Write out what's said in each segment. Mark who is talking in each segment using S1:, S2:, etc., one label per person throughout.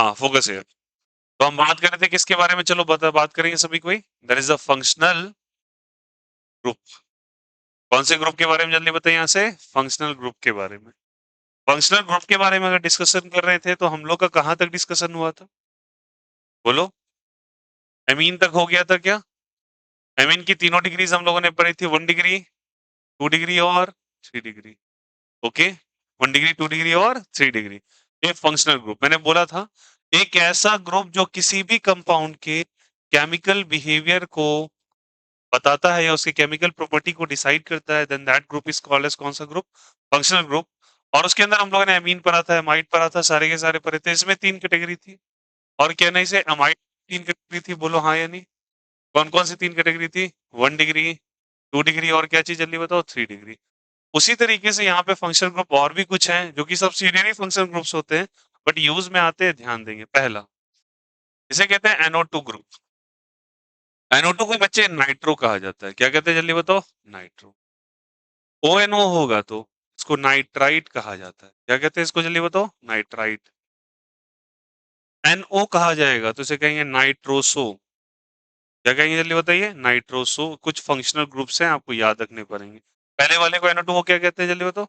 S1: हाँ, focus area. तो हम बात कर रहे थे किसके बारे में, चलो बात करेंगे सभी कोई। That is the functional group. कौन से ग्रुप के बारे में जल्दी बताइए यहाँ से, फंक्शनल ग्रुप के बारे में। फंक्शनल ग्रुप के बारे में अगर डिस्कशन कर रहे थे तो हम लोग का कहाँ तक डिस्कशन हुआ था, बोलो। एमीन तक हो गया था क्या? एमीन की तीनों डिग्रीज हम लोगों ने पढ़ी थी, 1 डिग्री, 2 डिग्री और 3 डिग्री। ओके, 1 डिग्री, 2 डिग्री और 3 डिग्री। ये फंक्शनल ग्रुप मैंने बोला था, एक ऐसा ग्रुप जो किसी भी कंपाउंड के केमिकल बिहेवियर को बताता है या उसके केमिकल प्रॉपर्टी को डिसाइड करता है, then that group is called as कौन सा ग्रुप, फंक्शनल ग्रुप। और उसके अंदर हम लोगों ने अमीन पढ़ा था, एमाइड पढ़ा था, सारे के सारे पढ़े थे। इसमें 3 कैटेगरी थी, और क्या नहीं से अमाइड 3 कैटेगरी थी, बोलो हाँ या नहीं। कौन कौन सी 3 कैटेगरी थी? 1 डिग्री, 2 डिग्री और क्या चीज जल्दी बताओ, 3 डिग्री। उसी तरीके से यहाँ पे फंक्शनल ग्रुप और भी कुछ हैं जो कि सब्सिडियरी फंक्शनल ग्रुप्स होते हैं, बट यूज में आते हैं, ध्यान देंगे। पहला, इसे कहते हैं NO2 ग्रुप। NO2 को बच्चे नाइट्रो कहा जाता है, क्या कहते हैं जल्दी बताओ, नाइट्रो। ONO होगा तो इसको नाइट्राइट कहा जाता है, क्या कहते हैं इसको जल्दी बताओ, नाइट्राइट। NO कहा जाएगा तो इसे कहेंगे नाइट्रोसो, क्या कहेंगे जल्दी बताइए, नाइट्रोसो। कुछ फंक्शनल ग्रुप्स हैं आपको याद रखने पड़ेंगे। पहले वाले को NO2 को क्या कहते हैं जल्दी बताओ,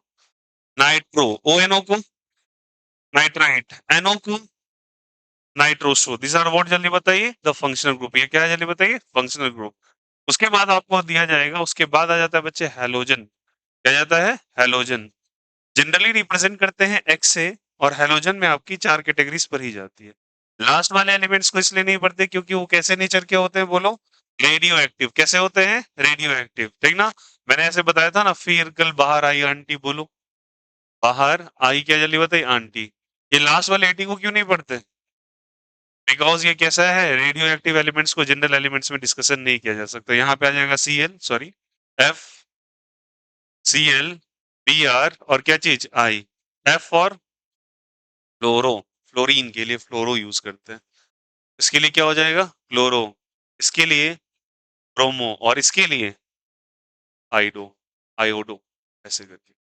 S1: नाइट्रो। ONO को नाइट्राइट, NO को नाइट्रोसो। दिस आर व्हाट जल्दी बताइए, द फंक्शनल ग्रुप। ये क्या है जल्दी बताइए, फंक्शनल ग्रुप। उसके बाद आपको दिया जाएगा, उसके बाद आ जाता है बच्चे हैलोजन। क्या जाता है, हैलोजन। जनरली रिप्रेजेंट करते हैं एक्स से, और हैलोजन में आपकी 4 कैटेगरीज पढ़ी जाती है। लास्ट वाले एलिमेंट्स को इसलिए नहीं पढ़ते क्योंकि वो कैसे नेचर के होते हैं, बोलो, रेडियो एक्टिव। कैसे होते हैं, रेडियो एक्टिव, ठीक ना। मैंने ऐसे बताया था ना, फिर कल बाहर आई आंटी, बोलो, बाहर आई क्या जल्दी बताइए, आंटी। ये लास्ट वाले 80 को क्यों नहीं पढ़ते? बिकॉज ये कैसा है, रेडियो एक्टिव एलिमेंट्स को जनरल एलिमेंट्स में डिस्कशन नहीं किया जा सकता। यहाँ पे आ जाएगा Cl, sorry, F, Cl, Br और क्या चीज, I। F for fluoro, fluorine के लिए फ्लोरो यूज करते हैं। इसके लिए क्या हो जाएगा, क्लोरो। इसके लिए ब्रोमो, और इसके लिए आइडो, आयोडो, ऐसे करके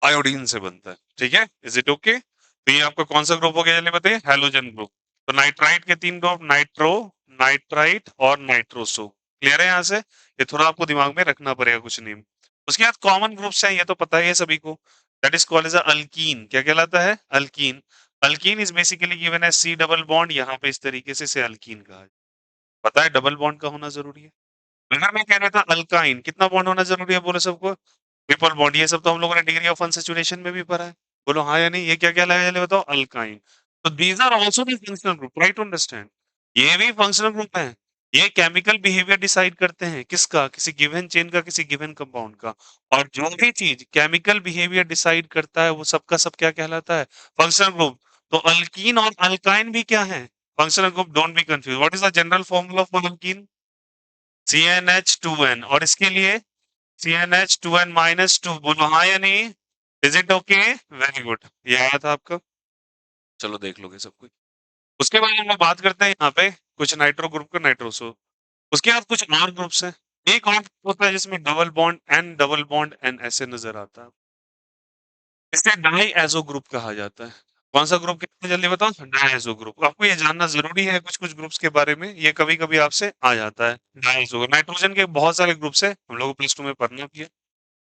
S1: आयोडीन से बनता है, ठीक है। Is it okay? तो ये आपका कौन सा ग्रुप हो गया, जल्दी बताइए, हैलोजन ग्रुप। तो नाइट्राइट के 3 ग्रुप, नाइट्रो, नाइट्राइट और नाइट्रोसो। क्लियर है यहाँ से? ये थोड़ा आपको दिमाग में रखना पड़ेगा कुछ नेम। उसके बाद कॉमन ग्रुप्स हैं, ये तो पता ही है सभी को। That is called as alkene. क्या कहलाता है, alkene. Alkene is basically given है C डबल बॉन्ड, यहाँ पे इस तरीके से अल्कीन कहा है। पता है डबल बॉन्ड का होना जरूरी है। अगर मैं कह रहा था अल्काइन, कितना बॉन्ड होना जरूरी है, बोलो सबको, ट्रिपल बॉन्ड। ये सब तो हम लोगों ने डिग्री ऑफ अनसैचुरेशन में भी पढ़ा है। बोलो हाँ या नहीं, ये क्या क्या लगा, बताओ, अल्काइन। तो these are also the functional group, try to understand. ये भी फंक्शनल ग्रुप है। ये केमिकल बिहेवियर डिसाइड करते हैं, किसका, किसी गिवन चेन का, किसी गिवन कंपाउंड का। और जो भी चीज केमिकल बिहेवियर डिसाइड करता है वो सबका सब क्या कहलाता है, फंक्शनल ग्रुप। तो अल्कीन और अल्काइन भी क्या है, functional group. Don't be confuse, what is the general formula for alkyne, CnH2n। और इसके लिए CnH2n-2। बोलो हाँ या नहीं, is it okay, very good. ये आया था आपका, चलो देख लोगे सब कुछ। उसके बाद हम लोग बात करते हैं यहाँ पे कुछ नाइट्रो ग्रुप का, नाइट्रोसो। उसके बाद कुछ और ग्रुप्स हैं। एक और group होता है जिसमें double bond N, double bond N ऐसे नजर आता है, इसे डाई एजो ग्रुप कहा जाता है। कौन सा ग्रुप कहते हैं जल्दी बताओ, डाई एजो ग्रुप। आपको ये जानना जरूरी है कुछ कुछ ग्रुप्स के बारे में, ये कभी कभी आपसे आ जाता है। डाई एजो, नाइट्रोजन के बहुत सारे ग्रुप्स है, हम लोग प्लस 2 में पढ़ना भी है।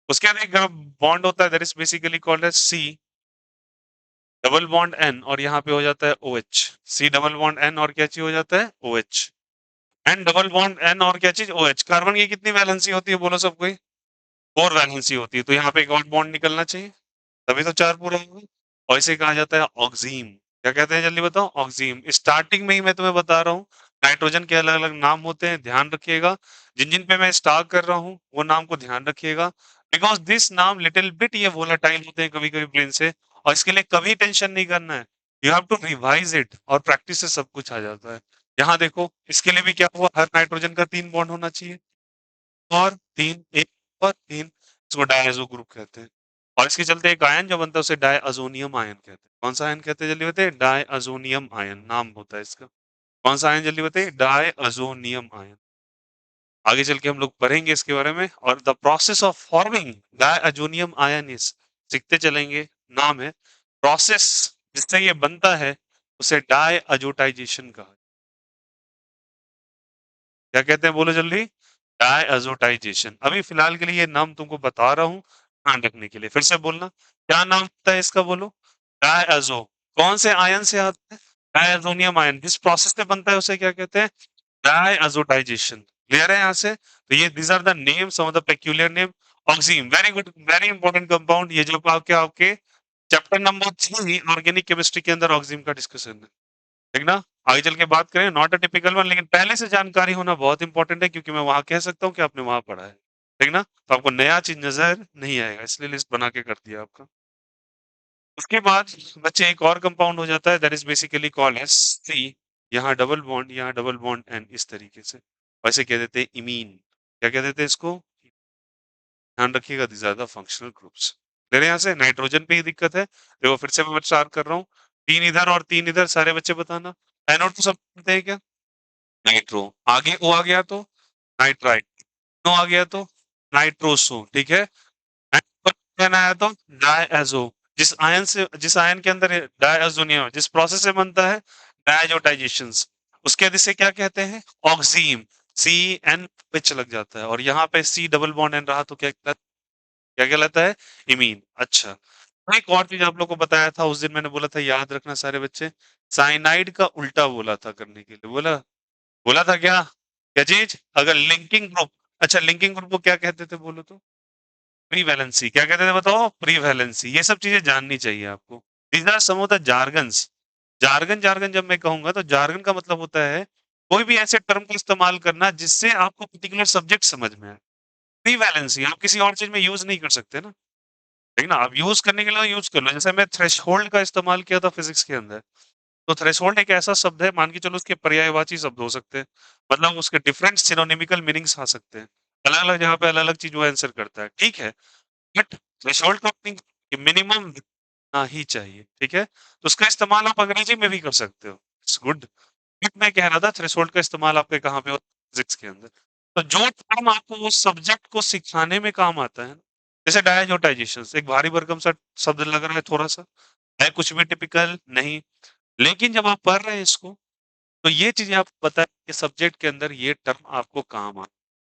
S1: उसके बाद एक बॉन्ड होता है, that is basically called as C double bond N, और यहाँ पे हो जाता है OH। C double bond N और क्या चीज हो जाता है, OH। N double bond N और क्या चीज, OH। कार्बन की कितनी वैलेंसी होती है, बोलो सब कोई, 4 वैलेंसी होती है। तो यहाँ पे एक और बॉन्ड निकलना चाहिए, तभी तो 4 पूरा होगा। और इसे कहा जाता है ऑक्सीम। क्या कहते हैं जल्दी बताओ, ऑक्सीम। स्टार्टिंग में ही मैं तुम्हें बता रहा हूँ, नाइट्रोजन के अलग अलग नाम होते हैं, ध्यान रखिएगा। जिन जिन पे मैं स्टार कर रहा हूँ वो नाम को ध्यान रखिएगा, बिकॉज दिस नाम लिटिल बिट ये वोलाटाइल होते हैं कभी कभी ब्रेन से। और इसके लिए कभी टेंशन नहीं करना है, you have to revise it, और प्रैक्टिस से सब कुछ आ जाता है। यहाँ देखो, इसके लिए भी क्या हुआ, हर नाइट्रोजन का 3 बॉन्ड होना चाहिए, और 3, एक और 3, इसको डायजो ग्रुप कहते हैं। और इसके चलते एक आयन जो बनता है उसे डायअजोनियम आयन कहते हैं। कौन सा आयन कहते हैं जल्दी बताइए, डायअजोनियम आयन नाम होता है इसका। कौन सा आयन जल्दी बताइए, डायअजोनियम आयन। आगे चल के हम लोग पढ़ेंगे इसके बारे में। और the process of forming diazonium ion is, सीखते चलेंगे, नाम है प्रोसेस जिससे ये बनता है, उसे डायअज़ोटाइज़ेशन कहा। क्या कहते हैं बोलो जल्दी? डायअज़ोटाइज़ेशन। अभी फ़िलहाल के लिए ये नाम तुमको बता रहा हूँ, ध्यान रखने के लिए। फिर से बोलना, क्या नाम होता है इसका बोलो? डायअज़ो। कौन से आयन से आता है? Diazonium ion. जिस प्रोसेस से बनता है उसे क्या कहते हैं? डायअज़ोटाइज़ेशन। क्लियर है यहाँ से? तो ये these are the names, some of the peculiar name. Oxine, very good, very important compound. ये जो आपके आपके चैप्टर नंबर 3 ऑर्गेनिक केमिस्ट्री के अंदर ऑक्सीन का डिस्कशन है। ठीक ना? आगे चल के बात करें, नॉट अ टिपिकल वन, लेकिन पहले से जानकारी होना बहुत इंपॉर्टेंट है, क्योंकि मैं वहां कह सकता हूँ कि आपने वहां पढ़ा है। ठीक ना? तो आपको नया चीज नजर नहीं आएगा, इसलिए लिस्ट बना के कर दिया आपका। उसके बाद बच्चे एक और कंपाउंड हो जाता है, that is basically called as C. यहाँ डबल बॉन्ड, यहाँ डबल बॉन्ड, एंड इस तरीके से। वैसे कह देते हैं इमीन। क्या कह देते हैं इसको? ध्यान रखिएगा, these are the functional groups. मेरे यहाँ से नाइट्रोजन पे ही दिक्कत है। देखो फिर से मैं विचार कर रहा हूँ, 3 इधर और 3 इधर, सारे बच्चे बताना। एनोड तो सब जानते हैं क्या? नाइट्रो। आगे ओ आ गया तो नाइट्राइट। नो आ गया तो नाइट्रोसो। ठीक है। एन आया तो डायएजो। जिस आयन के अंदर डायएजोनियम, जिस प्रोसेस से बनता है डायजोटाइजेशन, उसके बाद इसे क्या कहते हैं? ऑक्सीम। सी एन पिच लग जाता है, और यहाँ पे सी डबल बॉन्ड एन रहा तो क्या कहलाता है? इमीन। अच्छा, एक और चीज आप लोग को बताया था उस दिन, मैंने बोला था याद रखना सारे बच्चे। साइनाइड का उल्टा बोला था करने के लिए, बोला बोला था क्या? क्या चीज? अगर लिंकिंग ग्रुप, अच्छा लिंकिंग ग्रुप को क्या कहते थे बोलो तो? प्रीवैलेंसी। क्या कहते थे बताओ? प्रीवैलेंसी। ये सब चीजें जाननी चाहिए आपको। These are some of the jargons. Jargon jargon जब मैं कहूंगा तो जार्गन का मतलब होता है कोई भी ऐसे टर्म का इस्तेमाल करना जिससे आपको पर्टिकुलर सब्जेक्ट समझ में आए। प्रीवैलेंसी आप किसी और चीज में यूज नहीं कर सकते ना। ठीक ना? आप यूज करने के लिए यूज कर लो। जैसे मैं थ्रेशहोल्ड का इस्तेमाल किया था फिजिक्स के अंदर, तो थ्रेशोल्ड एक ऐसा शब्द है, मान के चलो उसके पर्यायवाची शब्द हो सकते हैं, मतलब उसके डिफरेंट सिनोनिमिकल मीनिंग्स आ सकते हैं। अलग अलग जगह पे अलग अलग चीज वो आंसर करता है, ठीक है। बट थ्रेशोल्ड का मीनिंग मिनिमम ना ही चाहिए, ठीक है। तो उसका इस्तेमाल आप अंग्रेजी में भी कर सकते हो, इट्स गुड। बट मैं कह रहा था थ्रेशोल्ड का इस्तेमाल आपके कहाँ पे हो? फिजिक्स के अंदर। तो जो टर्म आपको उस सब्जेक्ट को सिखाने में काम आता है, जैसे डायजोटाइजेशन, एक भारी भरकम सा शब्द लग रहा है थोड़ा सा, है कुछ भी टिपिकल नहीं, लेकिन जब आप पढ़ रहे हैं इसको, तो ये चीजें आपको पता है कि सब्जेक्ट के अंदर ये टर्म आपको काम आ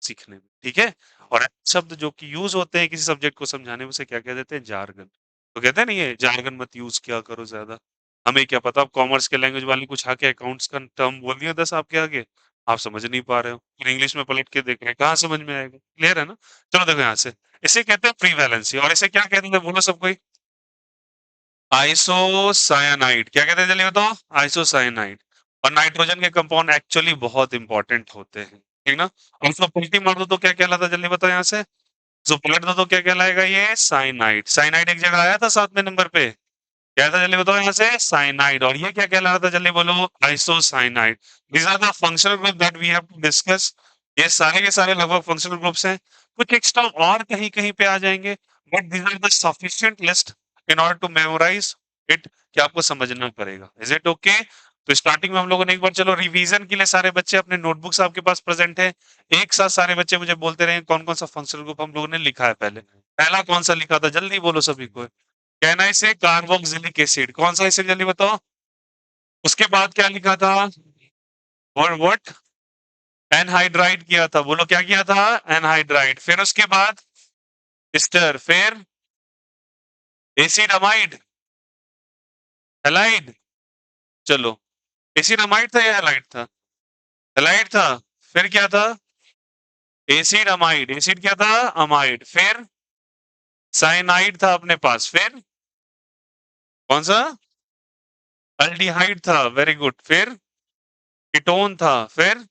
S1: सीखने में, ठीक है। और ऐसे शब्द जो कि यूज होते हैं किसी सब्जेक्ट को समझाने में, उसे क्या कह देते हैं? जार्गन। तो कहते हैं ना ये जार्गन मत यूज किया करो ज्यादा। हमें क्या पता, आप कॉमर्स के लैंग्वेज वाले कुछ आके अकाउंट्स का टर्म बोल दिया 10 आपके आगे, आप समझ नहीं पा रहे हो, फिर इंग्लिश में पलट के देख रहे हैं, कहाँ समझ में आएगा? क्लियर है ना? चलो देखो यहाँ से, इसे कहते हैं प्रीवैलेंसी, और इसे क्या कहते हैं बोलो सब कोई? आइसोसाइनाइड। क्या कहते हैं जल्दी बताओ? आइसोसाइनाइड। और नाइट्रोजन के कंपाउंड एक्चुअली बहुत इंपॉर्टेंट होते हैं, ठीक ना? और उसको पलटी मार दो तो क्या कहलाता है जल्दी बताओ यहाँ से? जो पलट दो तो क्या कहलाएगा? ये साइनाइड। साइनाइड एक जगह आया था 7वें नंबर पे, क्या था जल्दी बताओ यहाँ से? साइनाइड। और ये क्या कहला रहा था जल्दी बोलो? Isocyanide. These are the functional group that we have to discuss. ये सारे के सारे लगभग फंक्शनल ग्रुप्स हैं। कुछ एक्स्ट्रा और कहीं कहीं पे आ जाएंगे, but these are the sufficient list in order to memorise it, कि आपको समझना पड़ेगा। Is it okay? तो स्टार्टिंग में हम लोगों ने एक बार, चलो रिवीजन के लिए सारे बच्चे अपने नोटबुक्स आपके पास प्रेजेंट है, एक साथ सारे बच्चे मुझे बोलते रहे कौन कौन सा फंक्शनल ग्रुप हम लोगों ने लिखा है पहले। पहला कौन सा लिखा था जल्दी बोलो सभी को? कहना इसे कार्बोक्सिलिक एसिड। कौन सा एसिड जल्दी बताओ? उसके बाद क्या लिखा था? और व्हाट? एनहाइड्राइड किया था, बोलो क्या किया था? एनहाइड्राइड। फिर उसके बाद स्टर, फिर एसिड अमाइड, हेलाइड। चलो, एसिड अमाइड था या हेलाइड था? हेलाइड था। फिर क्या था? Acid amide. एसिड क्या था? अमाइड। फिर साइनाइड था अपने पास। फिर कौन सा? अल्डिहाइड था, वेरी गुड। फिर कीटोन था। फिर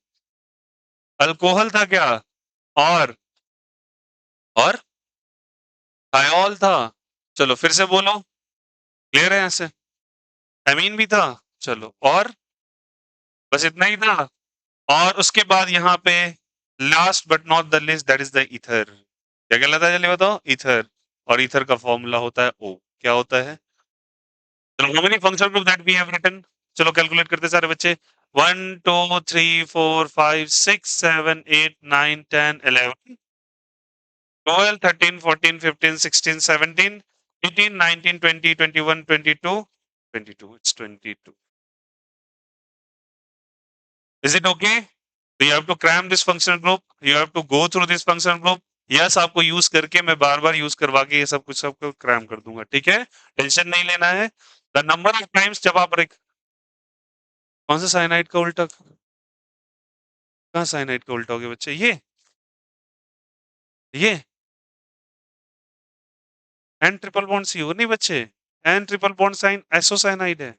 S1: अल्कोहल था क्या? और और थायोल था। चलो फिर से बोलो, क्लियर है यहाँ से? एमीन भी था। चलो, और बस इतना ही था। और उसके बाद यहाँ पे last but not the list, that is the ether. क्या कहलाता है जल्दी बताओ? ईथर। और ईथर का फॉर्मूला होता है ओ। क्या होता है? चलो, how many functional group that we have written? चलो कैलकुलेट करते सारे बच्चे। 1 2 3 4 5 6 7 8 9 10 11 12 13 14 15 16 17 18 19 20 21 22 22, it's 22। Is it okay? तो you have to cram this functional group, you have to go through this functional group. Yes, आपको यूज करके मैं बार बार यूज करवा के ये सब कुछ सबको क्रैम कर दूंगा, ठीक है? टेंशन नहीं लेना है। द नंबर ऑफ टाइम्स जब आप कौन सा साइनाइड का उल्टा? कहाँ साइनाइड का उल्टा हो गया बच्चे? ये एन ट्रिपल बॉन्ड सी ओ नहीं बच्चे, N triple bond sign isocyanide है,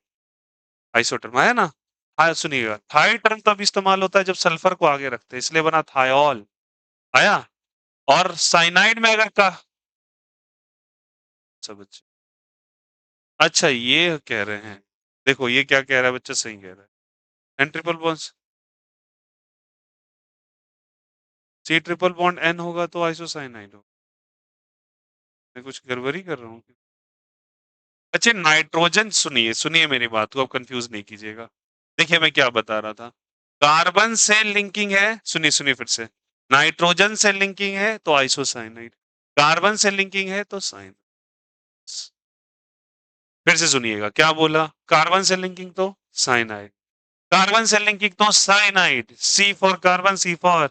S1: आइसोटर्म आया ना? हाँ सुनिएगा, थाई टर्म तब इस्तेमाल होता है जब सल्फर को आगे रखते हैं, इसलिए बना थायोल। आया? और साइनाइड में अगर का सब बच्चे, अच्छा ये कह रहे हैं, देखो ये क्या कह रहा है बच्चा, सही कह रहा है। N triple bond C triple bond N होगा तो आइसोसाइनाइड होगा। मैं कुछ गड़बड़ी कर रहा हूँ? अच्छा नाइट्रोजन, सुनिए सुनिए मेरी बात को, आप कंफ्यूज नहीं कीजिएगा। देखिए मैं क्या बता रहा था, कार्बन से लिंकिंग है, सुनिए सुनिए फिर से, नाइट्रोजन से लिंकिंग है तो आइसोसाइनाइड, कार्बन से लिंकिंग है तो साइन। फिर से सुनिएगा क्या बोला, कार्बन से लिंकिंग तो साइनाइड, कार्बन से लिंकिंग तो cyanide, C for carbon, C for,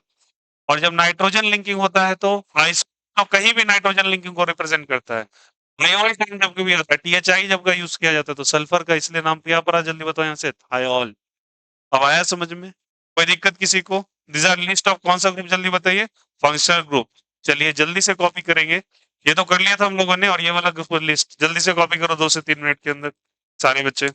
S1: और जब नाइट्रोजन लिंकिंग होता है तो आइसो, तो कहीं भी नाइट्रोजन लिंकिंग को रिप्रेजेंट करता है। थायोल टर्म जब कभी आता है, टीएचआई जब का यूज किया जाता है तो सल्फर का, इसलिए नाम पिया पड़ा, जल्दी बताओ यहाँ से, थायोल। अब आया समझ में? कोई दिक्कत किसी को? दिस आर लिस्ट ऑफ कौन सा ग्रुप, जल्दी बताइए? Functional group. चलिए जल्दी से कॉपी करेंगे, ये तो कर लिया था हम लोगों ने, और ये वाला ग्रुप लिस्ट जल्दी से कॉपी करो 2 से 3 मिनट के अंदर, सारे बच्चे।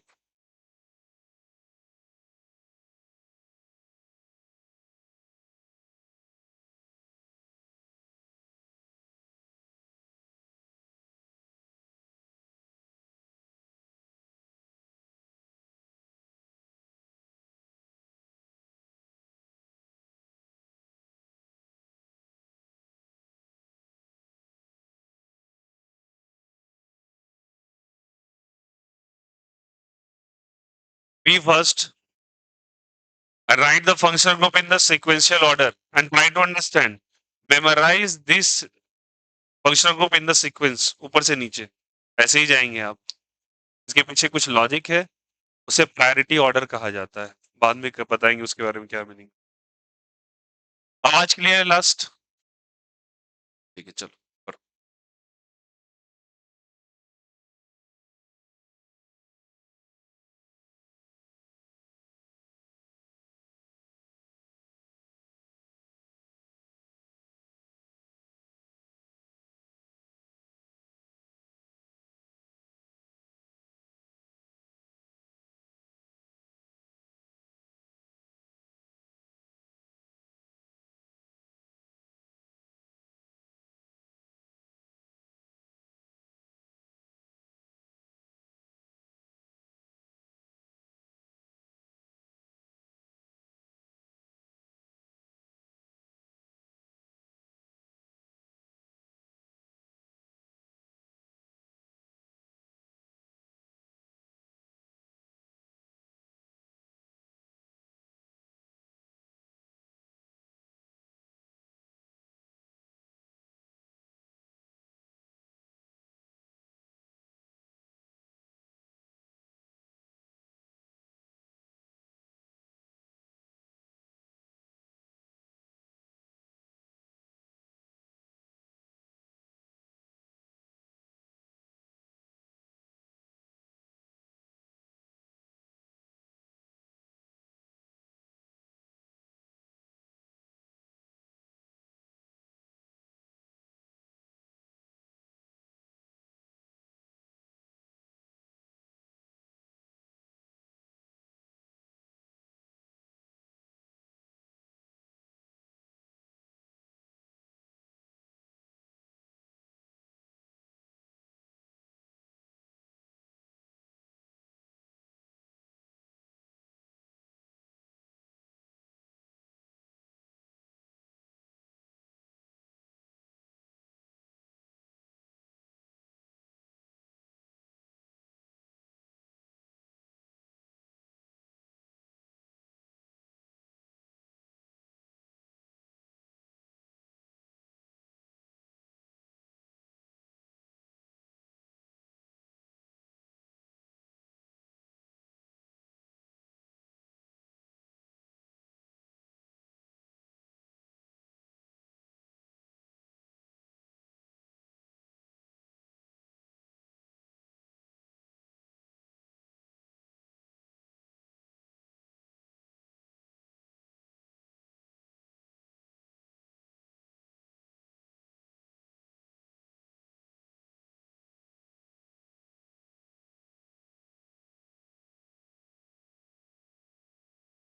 S1: Be first, write the functional group in the sequential order and try to understand, memorize this functional group in the sequence, ऊपर से नीचे ऐसे ही जाएंगे आप। इसके पीछे कुछ लॉजिक है, उसे प्रायोरिटी ऑर्डर कहा जाता है, बाद में बताएंगे उसके बारे में क्या मीनिंग। आज के लिए लास्ट, ठीक है चलो।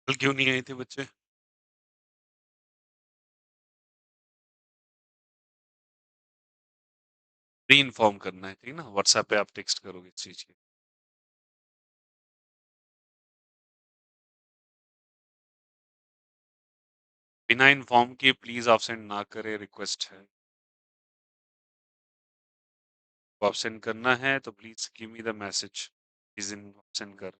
S1: कल क्यों नहीं आए थे बच्चे? प्री इन्फॉर्म करना है, ठीक है ना? व्हाट्सएप पे आप टेक्स्ट करोगे इस चीज़ की। बिना इन्फॉर्म किए प्लीज़ एब्सेंट ना करें, रिक्वेस्ट है। तो एब्सेंट करना है तो please give me the message, किस दिन एब्सेंट कर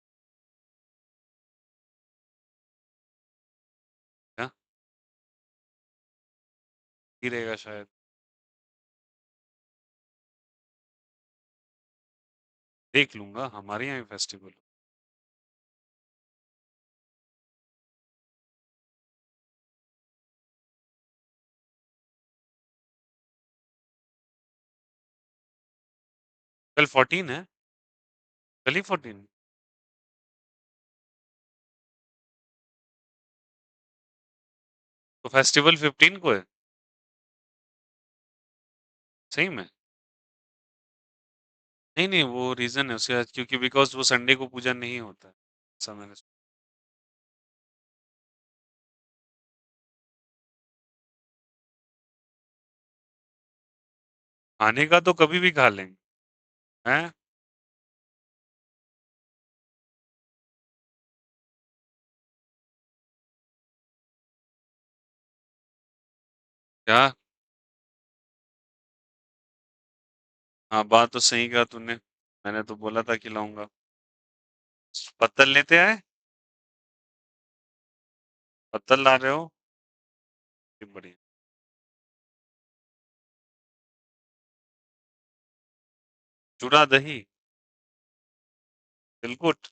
S1: क्या? ही रहेगा शायद। देख लूँगा, हमारे यहाँ भी फेस्टिवल। कल 14 है? कल ही 14? तो फेस्टिवल 15 को है? सही में? नहीं, नहीं, वो रीज़न है उसके, क्योंकि बिकॉज़ वो संडे को पूजा नहीं होता है। ऐसा मैंने खाने का तो कभी भी खा लेंगे, हैं? क्या? हाँ, बात तो सही कहा तूने। मैंने तो बोला था खिलाऊँगा। पत्तल लेते आए? पत्तल ला रहे हो? ये बढ़िया। चूड़ा दही? तिलकुट?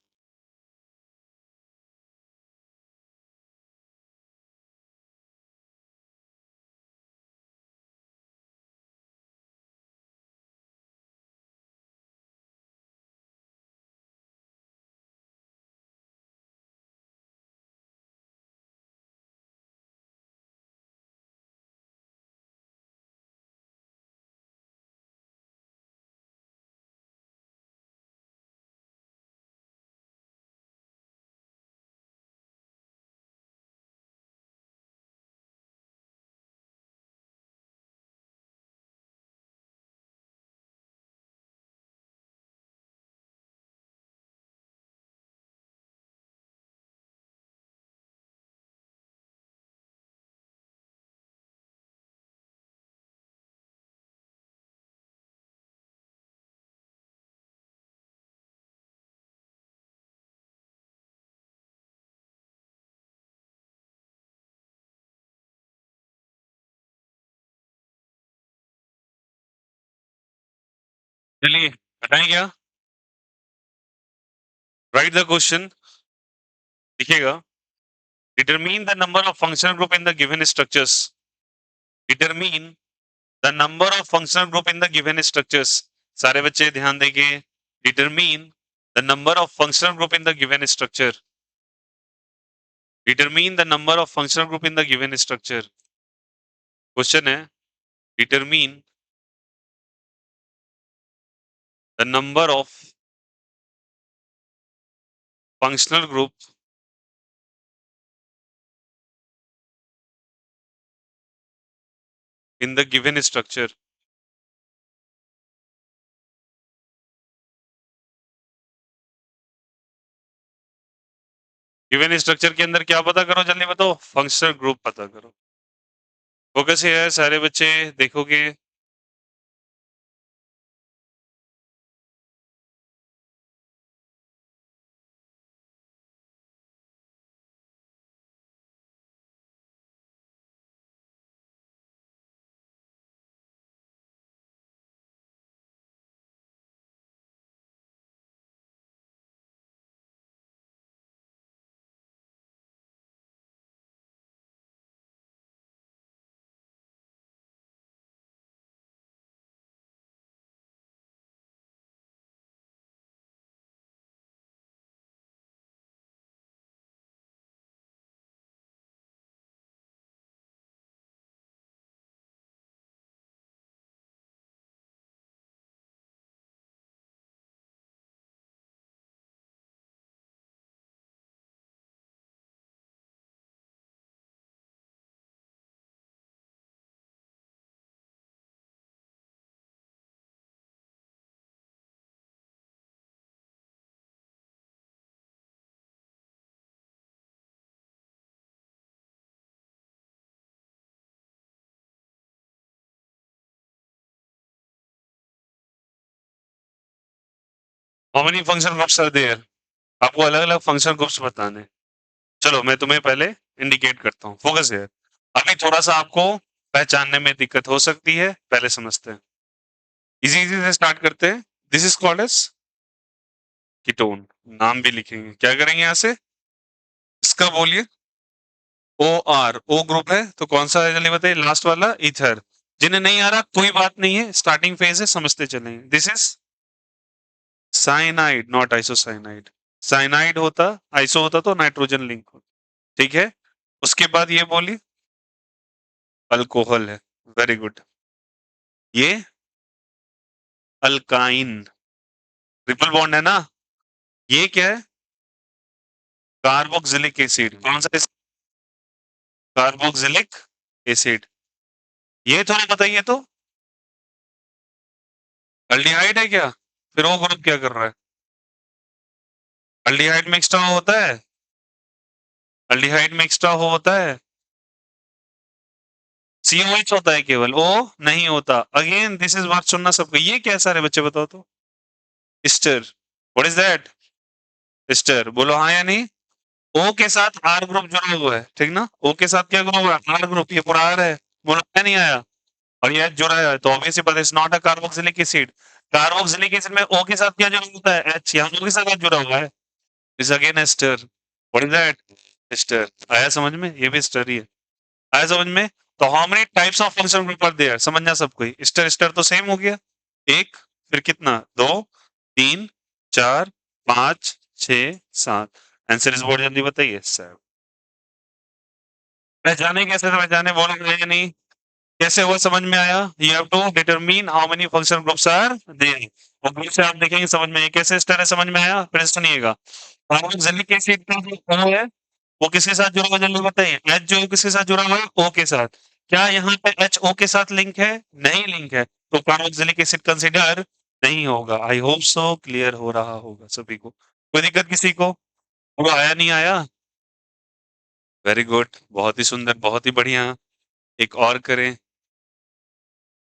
S1: चलिए, बताएँ क्या? राइट द क्वेश्चन, लिखिएगा। Determine the number of functional group in the given structures. Determine the number of functional group in the given structures. सारे बच्चे ध्यान देंगे। Determine the number of functional group in the given structure. Determine the number of functional group in the given structure. Question है, determine the number of functional group in the given structure. Given structure के अंदर क्या पता करो, जल्दी बताओ। Functional group पता करो। फोकस ये है, सारे बच्चे देखोगे। How many function groups are there? आपको अलग अलग फंक्शन ग्रुप्स बताने। चलो मैं तुम्हें पहले इंडिकेट करता हूँ, फोकस है। अभी थोड़ा सा आपको पहचानने में दिक्कत हो सकती है, पहले समझते हैं। इजी इजी से स्टार्ट करते हैं। This is called as ketone. नाम भी लिखेंगे, क्या करेंगे यहां से? इसका बोलिए। ओ आर, ओ ग्रुप है तो कौन सा है जल्दी बताइए? लास्ट वाला ईथर। जिन्हें नहीं आ रहा कोई बात नहीं है, स्टार्टिंग फेज है, समझते चलेंगे। This is cyanide, not isocyanide. Cyanide होता, आइसो होता तो नाइट्रोजन लिंक होता। ठीक है, उसके बाद ये बोली अल्कोहल है। Very good. ये अल्काइन, ट्रिपल बॉन्ड है ना? ये क्या है? Carboxylic acid. कौन सा? Carboxylic acid. ये थोड़ा बताइए तो। अल्डिहाइड है क्या? फिर वो ग्रुप क्या कर रहा है? अल्डिहाइड में एक्स्ट्रा होता है? अल्डिहाइड में एक्स्ट्रा होता है? COH होता है केवल, ओ नहीं होता। अगेन दिस इज बात सुनना सबको। ये क्या है सारे बच्चे बताओ तो? Ester. What is that? Ester. बोलो हाँ या नहीं। ओ के साथ आर ग्रुप जुड़ा हुआ है, ठीक ना? ओ के साथ क्या जुड़ा हुआ है? R group. ये पूरा आर है। बोलो क्या नहीं आया? और ये जुड़ा है तो ऑब्वियसली पता है not a carboxylic acid. Carboxylic acid में ओ के साथ क्या जुड़ा होता है? एच। यहाँ ओ के साथ जुड़ा हुआ है, is again ester. What is that? Ester. आया समझ में? ये भी एस्टर ही है। आया समझ में? तो how many types of functional group are there? समझना सबको ही। स्टर स्टर तो सेम हो गया। एक, फिर कितना? दो, तीन, चार, पांच, छह, सात। Answer is what? जल्दी बताइए। सर पहचाने कैसे? पहचाने बोलो या नहीं? कैसे हुआ समझ में आया? You have to determine how many functional groups are there. और ग्रुप से आप देखेंगे समझ में आए। कैसे स्टर है समझ में आया? फिर सुनिएगा। कार्बोक्सिलिक एसिड का जो O है वो किसके साथ जुड़ा हुआ है? जल्दी बताइए। एच जो है किसके साथ जुड़ा हुआ है? O के साथ। क्या यहाँ पे एच O के साथ लिंक है? नहीं लिंक है, तो कार्बोक्सिलिक एसिड कंसिडर नहीं होगा। आई होप सो क्लियर हो रहा होगा सभी को। कोई दिक्कत किसी को? वो आया नहीं आया? वेरी गुड, बहुत ही सुंदर, बहुत ही बढ़िया। एक और करें,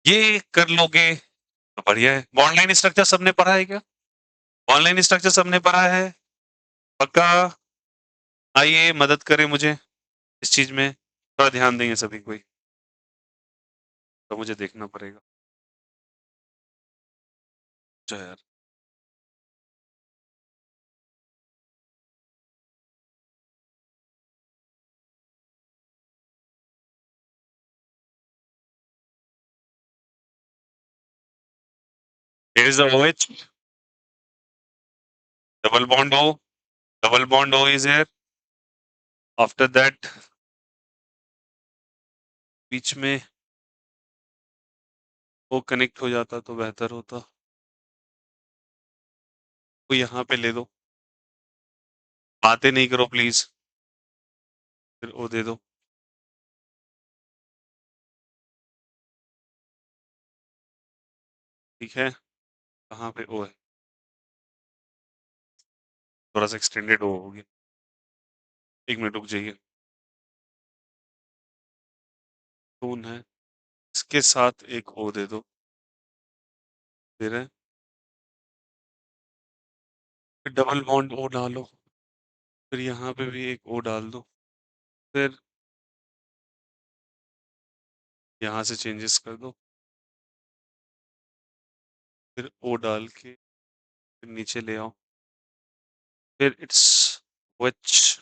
S1: ये कर लोगे तो बढ़िया है। बॉन्ड लाइन स्ट्रक्चर सबने पढ़ा है क्या? बॉन्ड लाइन स्ट्रक्चर सबने पढ़ा है? पक्का? आइए मदद करें मुझे इस चीज में। थोड़ा ध्यान देंगे सभी कोई, तो मुझे देखना पड़ेगा। अच्छा यार, here is the OH, double bond O, double bond O is here. After that बीच में वो कनेक्ट हो जाता तो बेहतर होता। तो यहाँ पे ले दो, बातें नहीं करो प्लीज। फिर ओ दे दो। ठीक है, कहाँ पे ओ है? थोड़ा सा एक्सटेंडेड ओ हो गया। एक मिनट रुक जाइए। टून है, इसके साथ एक ओ दे दो। फिर है, फिर डबल बॉन्ड ओ डालो। फिर यहाँ पे भी एक ओ डाल दो। फिर यहाँ से चेंजेस कर दो। फिर ओ डाल के फिर नीचे ले आओ। फिर इट्स विच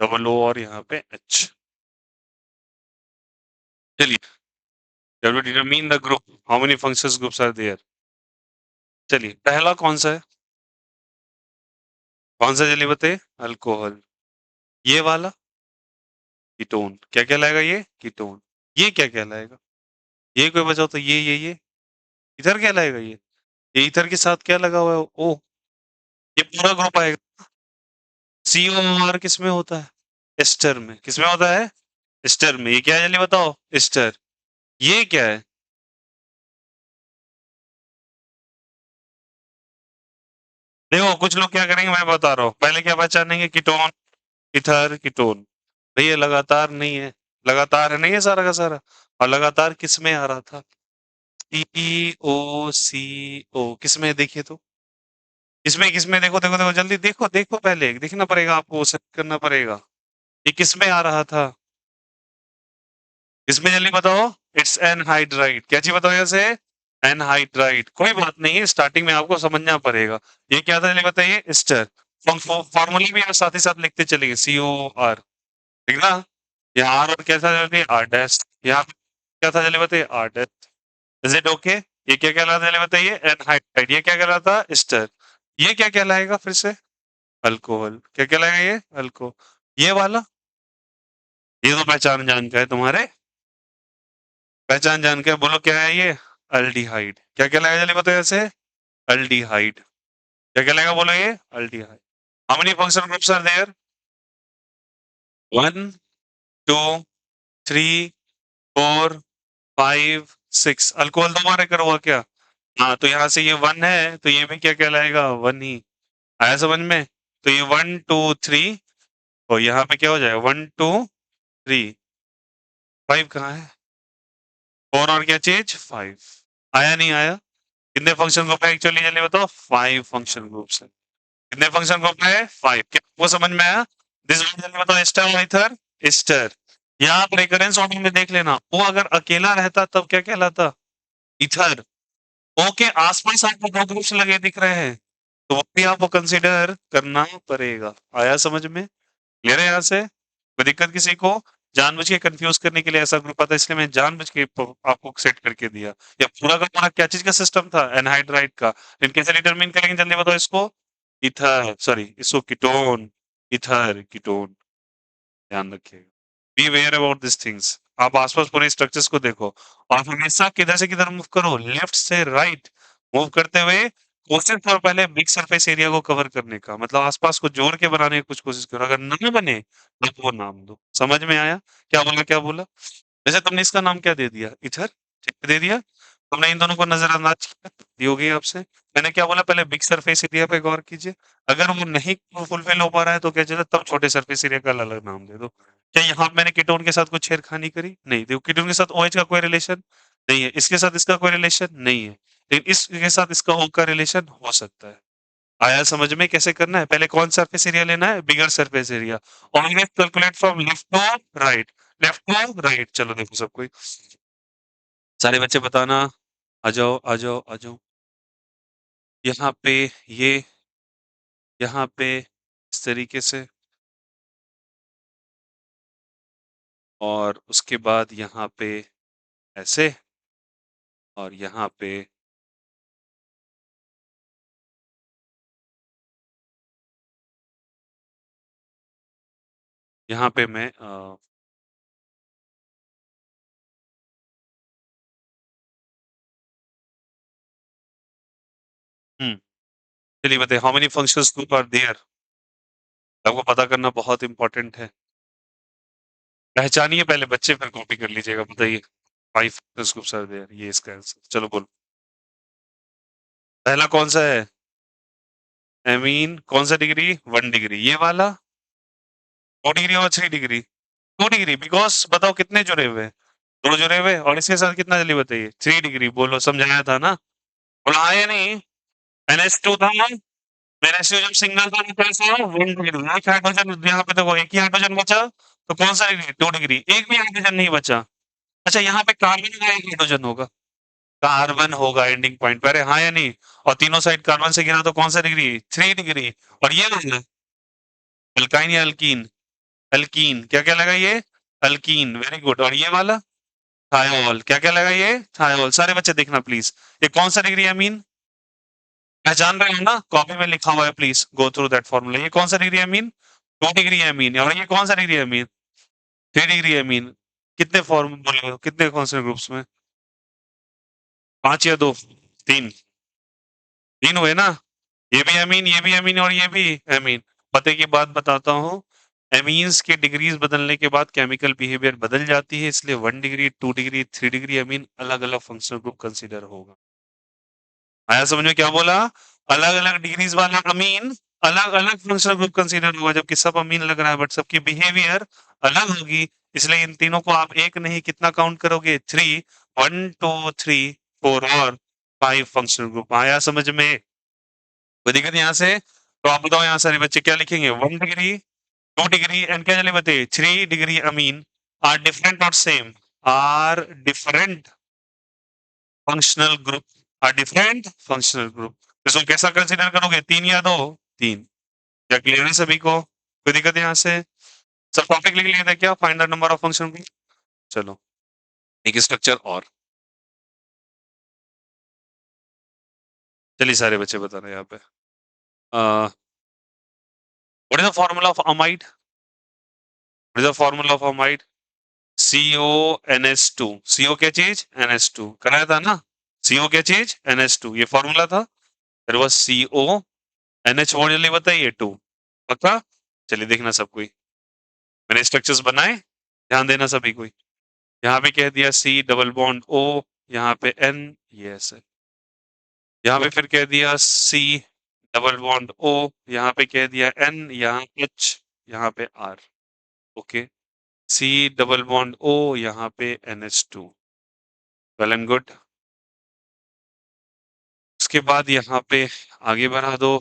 S1: डबल ओ और यहाँ पे एच। चलिए, you have to determine the group, how many functions groups are there। चलिए, पहला कौन सा है? कौन सा जल्दी बताइए? अल्कोहल। ये वाला कीटोन। क्या कहलाएगा ये? कीटोन। ये क्या कहलाएगा? ये कोई बचाओ तो ये इधर कहलाएगा ये इधर के साथ क्या लगा हुआ है? ओ। ये पूरा ग्रुप आएगा। COR किस में होता है? एस्टर में। किस में होता है? एस्टर में। ये क्या है जल्दी बताओ? एस्टर। ये क्या है? देखो कुछ लोग क्या करेंगे मैं बता रहा हूँ। पहले क्या पहचानेंगे? Ketone, ether, ketone. भैया लगातार नहीं है, लगातार है नहीं है सारा का सारा। और लगातार किस में आ रहा था? COCO किसमें देखिए तो, किसमें देखो देखो देखो जल्दी देखो देखो, पहले देखना पड़ेगा आपको, सेट करना पड़ेगा। ये किसमें आ रहा था, इसमें जल्दी बताओ। इट्स एनहाइड्राइड, क्या चीज बताओ यहाँ से, एनहाइड्राइड। कोई बात नहीं है, स्टार्टिंग में आपको समझना पड़ेगा। ये क्या था जल्दी बताइए, एस्टर। फॉर्मूला भी आप साथ ही साथ लिखते चलेंगे, COR, ठीक ना। यहाँ आर और क्या था जल्दी, आर डैश। यहाँ पे क्या था जल्दी बताइए, R dash. Is it okay. ये क्या कहलाता है जल्दी बताइए, एनहाइड्राइड। ये क्या कहलाता, एस्टर। ये क्या कहलाएगा फिर से, अल्कोहल। क्या कहलाएगा ये, अल्को। ये वाला, ये तो पहचान जान का है तुम्हारे, पहचान जान के बोलो क्या है ये, अल्डिहाइड। क्या कहलाएगा जल्दी बताओ ऐसे, अल्डिहाइड। क्या कहलाएगा बोलो ये, aldehyde. How many functional groups are there, 1 2 3 4 5 6। Alcohol दो बार कर हुआ क्या, हाँ तो यहाँ से ये 1 है तो ये भी क्या कहलाएगा, 1 ही। आया समझ में। तो ये 1 2 3 और यहाँ पे क्या हो जाएगा, 1 2 3, 5 कहाँ है, 4 और क्या चीज, 5। आया नहीं आया। कितने फंक्शन ग्रुप है एक्चुअली जल्दी बताओ, 5 फंक्शन ग्रुप्स है। कितने फंक्शन ग्रुप है, 5। क्या वो समझ में आया। दिस जल्दी बताओ, एस्टर और ईथर, एस्टर। यहाँ आप रेकरेंस ऑर्डर में देख लेना, वो अगर अकेला रहता तब क्या कहलाता, ईथर। ओके आसपास आपको दो ग्रुप्स लगे दिख रहे हैं, तो वो भी आपको कंसिडर करना पड़ेगा। आया समझ में, क्लियर है यहाँ से, कोई दिक्कत किसी को। जानबूझ के कंफ्यूज करने के लिए ऐसा ग्रुप आता है, इसलिए मैं जानबूझ के आपको सेट करके दिया। या पूरा का पूरा क्या चीज का सिस्टम था, एनहाइड्राइड का। लेकिन कैसे डिटरमिन करेंगे जल्दी बताओ इसको, इथर सॉरी इसको कीटोन, इथर कीटोन, ध्यान रखिएगा। Be aware about this things. आप आसपास पूरे स्ट्रक्चर्स को देखो और हमेशा किधर से किधर मूव करो, लेफ्ट से राइट मूव करते हुए कोशिश करो पहले बिग सरफेस एरिया को कवर करने का, मतलब आसपास को जोड़ के बनाने की कुछ कोशिश करो। अगर ना बने तो वो नाम दो। समझ में आया, क्या बोला क्या बोला। वैसे तुमने इसका नाम क्या दे दिया, इथर, ठीक है, दे दिया। तुमने इन दोनों को नजरअंदाज किया, दी होगी आपसे। मैंने क्या बोला, पहले बिग सरफेस एरिया पे गौर कीजिए। अगर वो नहीं फुलफिल हो पा रहा है तो क्या चले, तब छोटे सरफेस एरिया का अलग नाम दे दो। क्या यहाँ मैंने कीटोन के साथ कुछ छेड़खानी करी, नहीं। देखो कीटोन के साथ OH का कोई रिलेशन नहीं है, इसके साथ इसका कोई रिलेशन नहीं है, लेकिन इसके साथ इसका O का रिलेशन हो सकता है। आया समझ में कैसे करना है। पहले कौन सरफेस एरिया लेना है, bigger surface area. Always calculate from left to right, left to right. चलो देखो सब कोई, सारे बच्चे बताना, आ जाओ आ जाओ आ जाओ। यहाँ पे ये, यहाँ पे इस तरीके से, और उसके बाद यहाँ पे ऐसे, और यहाँ पे मैं चलिए बताइए, how many functions group are there. आपको पता करना बहुत इंपॉर्टेंट है। पहचानिए पहले बच्चे, फिर कॉपी कर लीजिएगा। बताइए, 5 फंक्शंस ग्रुप्स आर देयर, ये इसका आंसर। चलो बोलो, पहला कौन सा है, एमीन। कौन सा डिग्री, 1 डिग्री। ये वाला 2 डिग्री और 3 डिग्री, 2 डिग्री। बिकॉज बताओ कितने जुड़े हुए हैं, 2 जुड़े हुए, और इसके साथ कितना जल्दी बताइए, 3 डिग्री। बोलो, समझाया था ना, बोला हाँ या नहीं। NH2 था, मैंने से जब सिंगल था तो कैसे है, 1 डिग्री। एक हाइड्रोजन यहाँ पे देखो, एक ही हाइड्रोजन बचा, तो कौन सा डिग्री, 2 डिग्री। एक भी हाइड्रोजन नहीं बचा। अच्छा यहाँ पे कार्बन का एक हाइड्रोजन होगा, कार्बन होगा एंडिंग पॉइंट पर, हाँ या नहीं। और तीनों साइड कार्बन से गिरा तो कौन सा डिग्री, 3 डिग्री। और ये वाला अल्काइन या अल्कीन, अल्कीन। क्या क्या लगा ये, अल्कीन, वेरी गुड। और ये वाला थायोल, क्या क्या लगा ये, थायोल। सारे बच्चे देखना प्लीज, ये कौन सा डिग्री है मीन, पहचान रहे हो ना, कॉपी में लिखा हुआ है, please go through that formula. ये कौन सा डिग्री है मीन, 2 डिग्री है मीन। और ये कौन सा डिग्री है मीन, 3 डिग्री है मीन। कितने फॉर्म बोले हो, कितने कौन से ग्रुप्स में, 5 या 2, 3, 3 हुए ना। ये भी अमीन, ये भी अमीन, और ये भी अमीन। पते की बात बताता हूँ, एमीन्स के डिग्रीज बदलने के बाद केमिकल बिहेवियर बदल जाती है, इसलिए 1 डिग्री, 2 डिग्री, 3 डिग्री अमीन अलग अलग फंक्शनल ग्रुप कंसीडर होगा। आया समझ में, क्या बोला, अलग अलग डिग्रीज वाला अमीन अलग अलग फंक्शनल ग्रुप कंसीडर होगा, जबकि सब अमीन लग रहा है बट सबकी बिहेवियर अलग होगी। इसलिए इन तीनों को आप एक नहीं कितना काउंट करोगे, 3, 1 2 3, 4 और 5 फंक्शनल ग्रुप। आया समझ में? कोई दिक्कत यहाँ से? तो आप बताओ यहाँ सारे बच्चे क्या लिखेंगे? 1 डिग्री, 2 डिग्री एंड क्या चले बताइए 3 डिग्री अमीन आर डिफरेंट और same, are different functional group, are different functional group. इसको कैसा कंसिडर करोगे? 3 या 2? 3। क्या क्लियर है सभी को? कोई दिक्कत है यहाँ से? सब टॉपिक लिख लिए थे क्या? Find the number of function group. चलो एक स्ट्रक्चर और, चलिए सारे बच्चे बता रहे हैं यहाँ पे। What is the formula of amide? What is the formula of amide? CONS2। CO क्या चीज? NS2 कराया था ना? CO क्या चीज? NS2, ये फॉर्मूला था। फिर वो CO NH वर्ड जल्दी बताइए 2। पक्का? चलिए देखना सब कोई, मैंने स्ट्रक्चर्स बनाए, ध्यान देना सभी कोई। यहाँ पे कह दिया C डबल बॉन्ड O, यहाँ पे N, ये ऐसे। यहाँ पे फिर कह दिया C डबल बॉन्ड O, यहाँ पे कह दिया N, यहाँ H, यहाँ पे R। Okay, C double bond O, यहाँ पे NH2। Well and good. उसके बाद यहाँ पे आगे बढ़ा दो,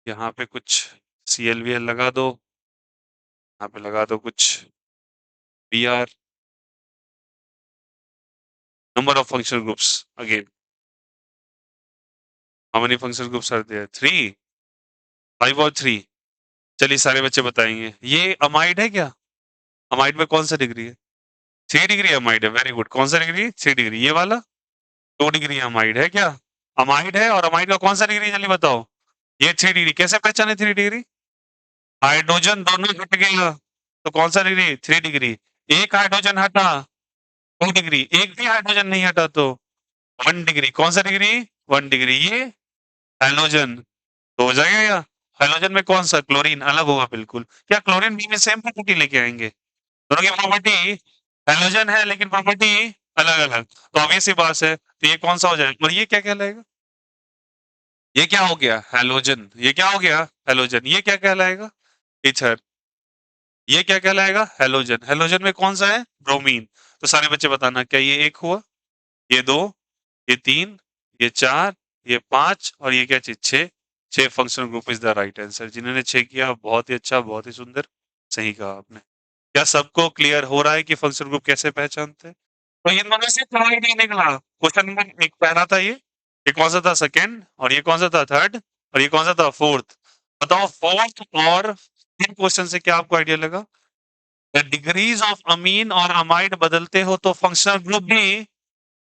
S1: यहाँ पे कुछ ClVl लगा दो, यहाँ पे लगा दो कुछ Br। Number of functional groups again, how many functional groups are there? 3, 5 और 3। चलिए सारे बच्चे बताएंगे, ये अमाइड है क्या? अमाइड में कौन सा डिग्री है? 3 डिग्री अमाइड है, वेरी गुड। कौन सा डिग्री? 3 डिग्री। ये वाला 2 डिग्री अमाइड है क्या? अमाइड है, और अमाइड का कौन सा डिग्री जल्दी बताओ? ये 3 डिग्री। कैसे पहचाने 3 डिग्री? हाइड्रोजन दोनों हट गया, तो कौन सा डिग्री? 3 डिग्री। एक हाइड्रोजन हटा, 2 डिग्री। एक भी हाइड्रोजन नहीं हटा तो 1 डिग्री। कौन सा डिग्री? 1 डिग्री। ये हैलोजन, तो हो जाएगा या? हैलोजन में कौन सा? क्लोरीन अलग होगा बिल्कुल। क्या क्लोरीन भी में सेम प्रॉपर्टी लेके आएंगे? दोनों की प्रॉपर्टी हैलोजन है लेकिन प्रॉपर्टी अलग अलग, तो ऑब्वियस सी बात है, तो ये कौन सा हो जाएगा? और ये क्या कहलाएगा? ये क्या हो गया? हैलोजन। ये क्या हो गया? हैलोजन। ये क्या कहलाएगा? इथर। ये क्या कहलाएगा? हैलोजन। हैलोजन में कौन सा है? ब्रोमीन। तो सारे बच्चे बताना, क्या ये एक हुआ, ये दो, ये तीन, ये चार, ये पांच, और ये क्या चीज? छह। छह functional group is the right answer. जिन्होंने छह किया बहुत ही अच्छा, बहुत ही सुंदर, सही कहा आपने। क्या सबको क्लियर हो रहा है कि फंक्शनल ग्रुप कैसे पहचानते हैं? तो इन दोनों से कोई नहीं निकला। क्वेश्चन नंबर एक पहला था ये कौन सा था? सेकंड। और ये कौन सा था? थर्ड। और ये कौन सा था? फोर्थ। बताओ फोर्थ और इन क्वेश्चन से क्या आपको आइडिया लगा? डिग्रीज ऑफ अमीन और अमाइड बदलते हो तो फंक्शनल ग्रुप भी।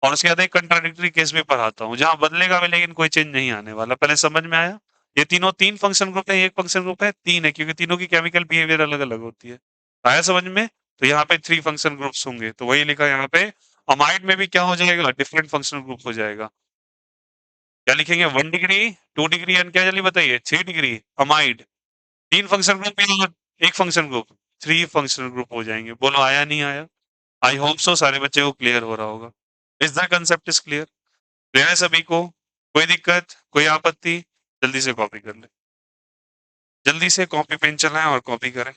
S1: और उसके बाद एक कंट्राडिक्टरी केस भी पढ़ाता हूँ जहां बदलेगा भी लेकिन कोई चेंज नहीं आने वाला। पहले समझ में आया? ये तीनों तीन फंक्शन ग्रुप है, एक फंक्शन ग्रुप है, तीन है, क्योंकि तीनों की केमिकल बिहेवियर अलग अलग होती है। आया समझ में? तो यहाँ पे 3 फंक्शन ग्रुप्स होंगे, तो वही लिखा यहाँ पे। अमाइड में भी क्या हो जाएगा? डिफरेंट फंक्शनल ग्रुप हो जाएगा। क्या लिखेंगे? 1 डिग्री, 2 डिग्री एंड क्या जल्दी बताइए? 3 डिग्री अमाइड। 3 फंक्शन ग्रुप या एक फंक्शन ग्रुप? 3 फंक्शनल ग्रुप हो जाएंगे। बोलो आया नहीं आया? आई होप सो सारे बच्चे को क्लियर हो रहा होगा। Is the concept is clear? Clear है सभी को? कोई दिक्कत, कोई आपत्ति? जल्दी से कॉपी कर ले, जल्दी से कॉपी पेन चलाएं और कॉपी करें।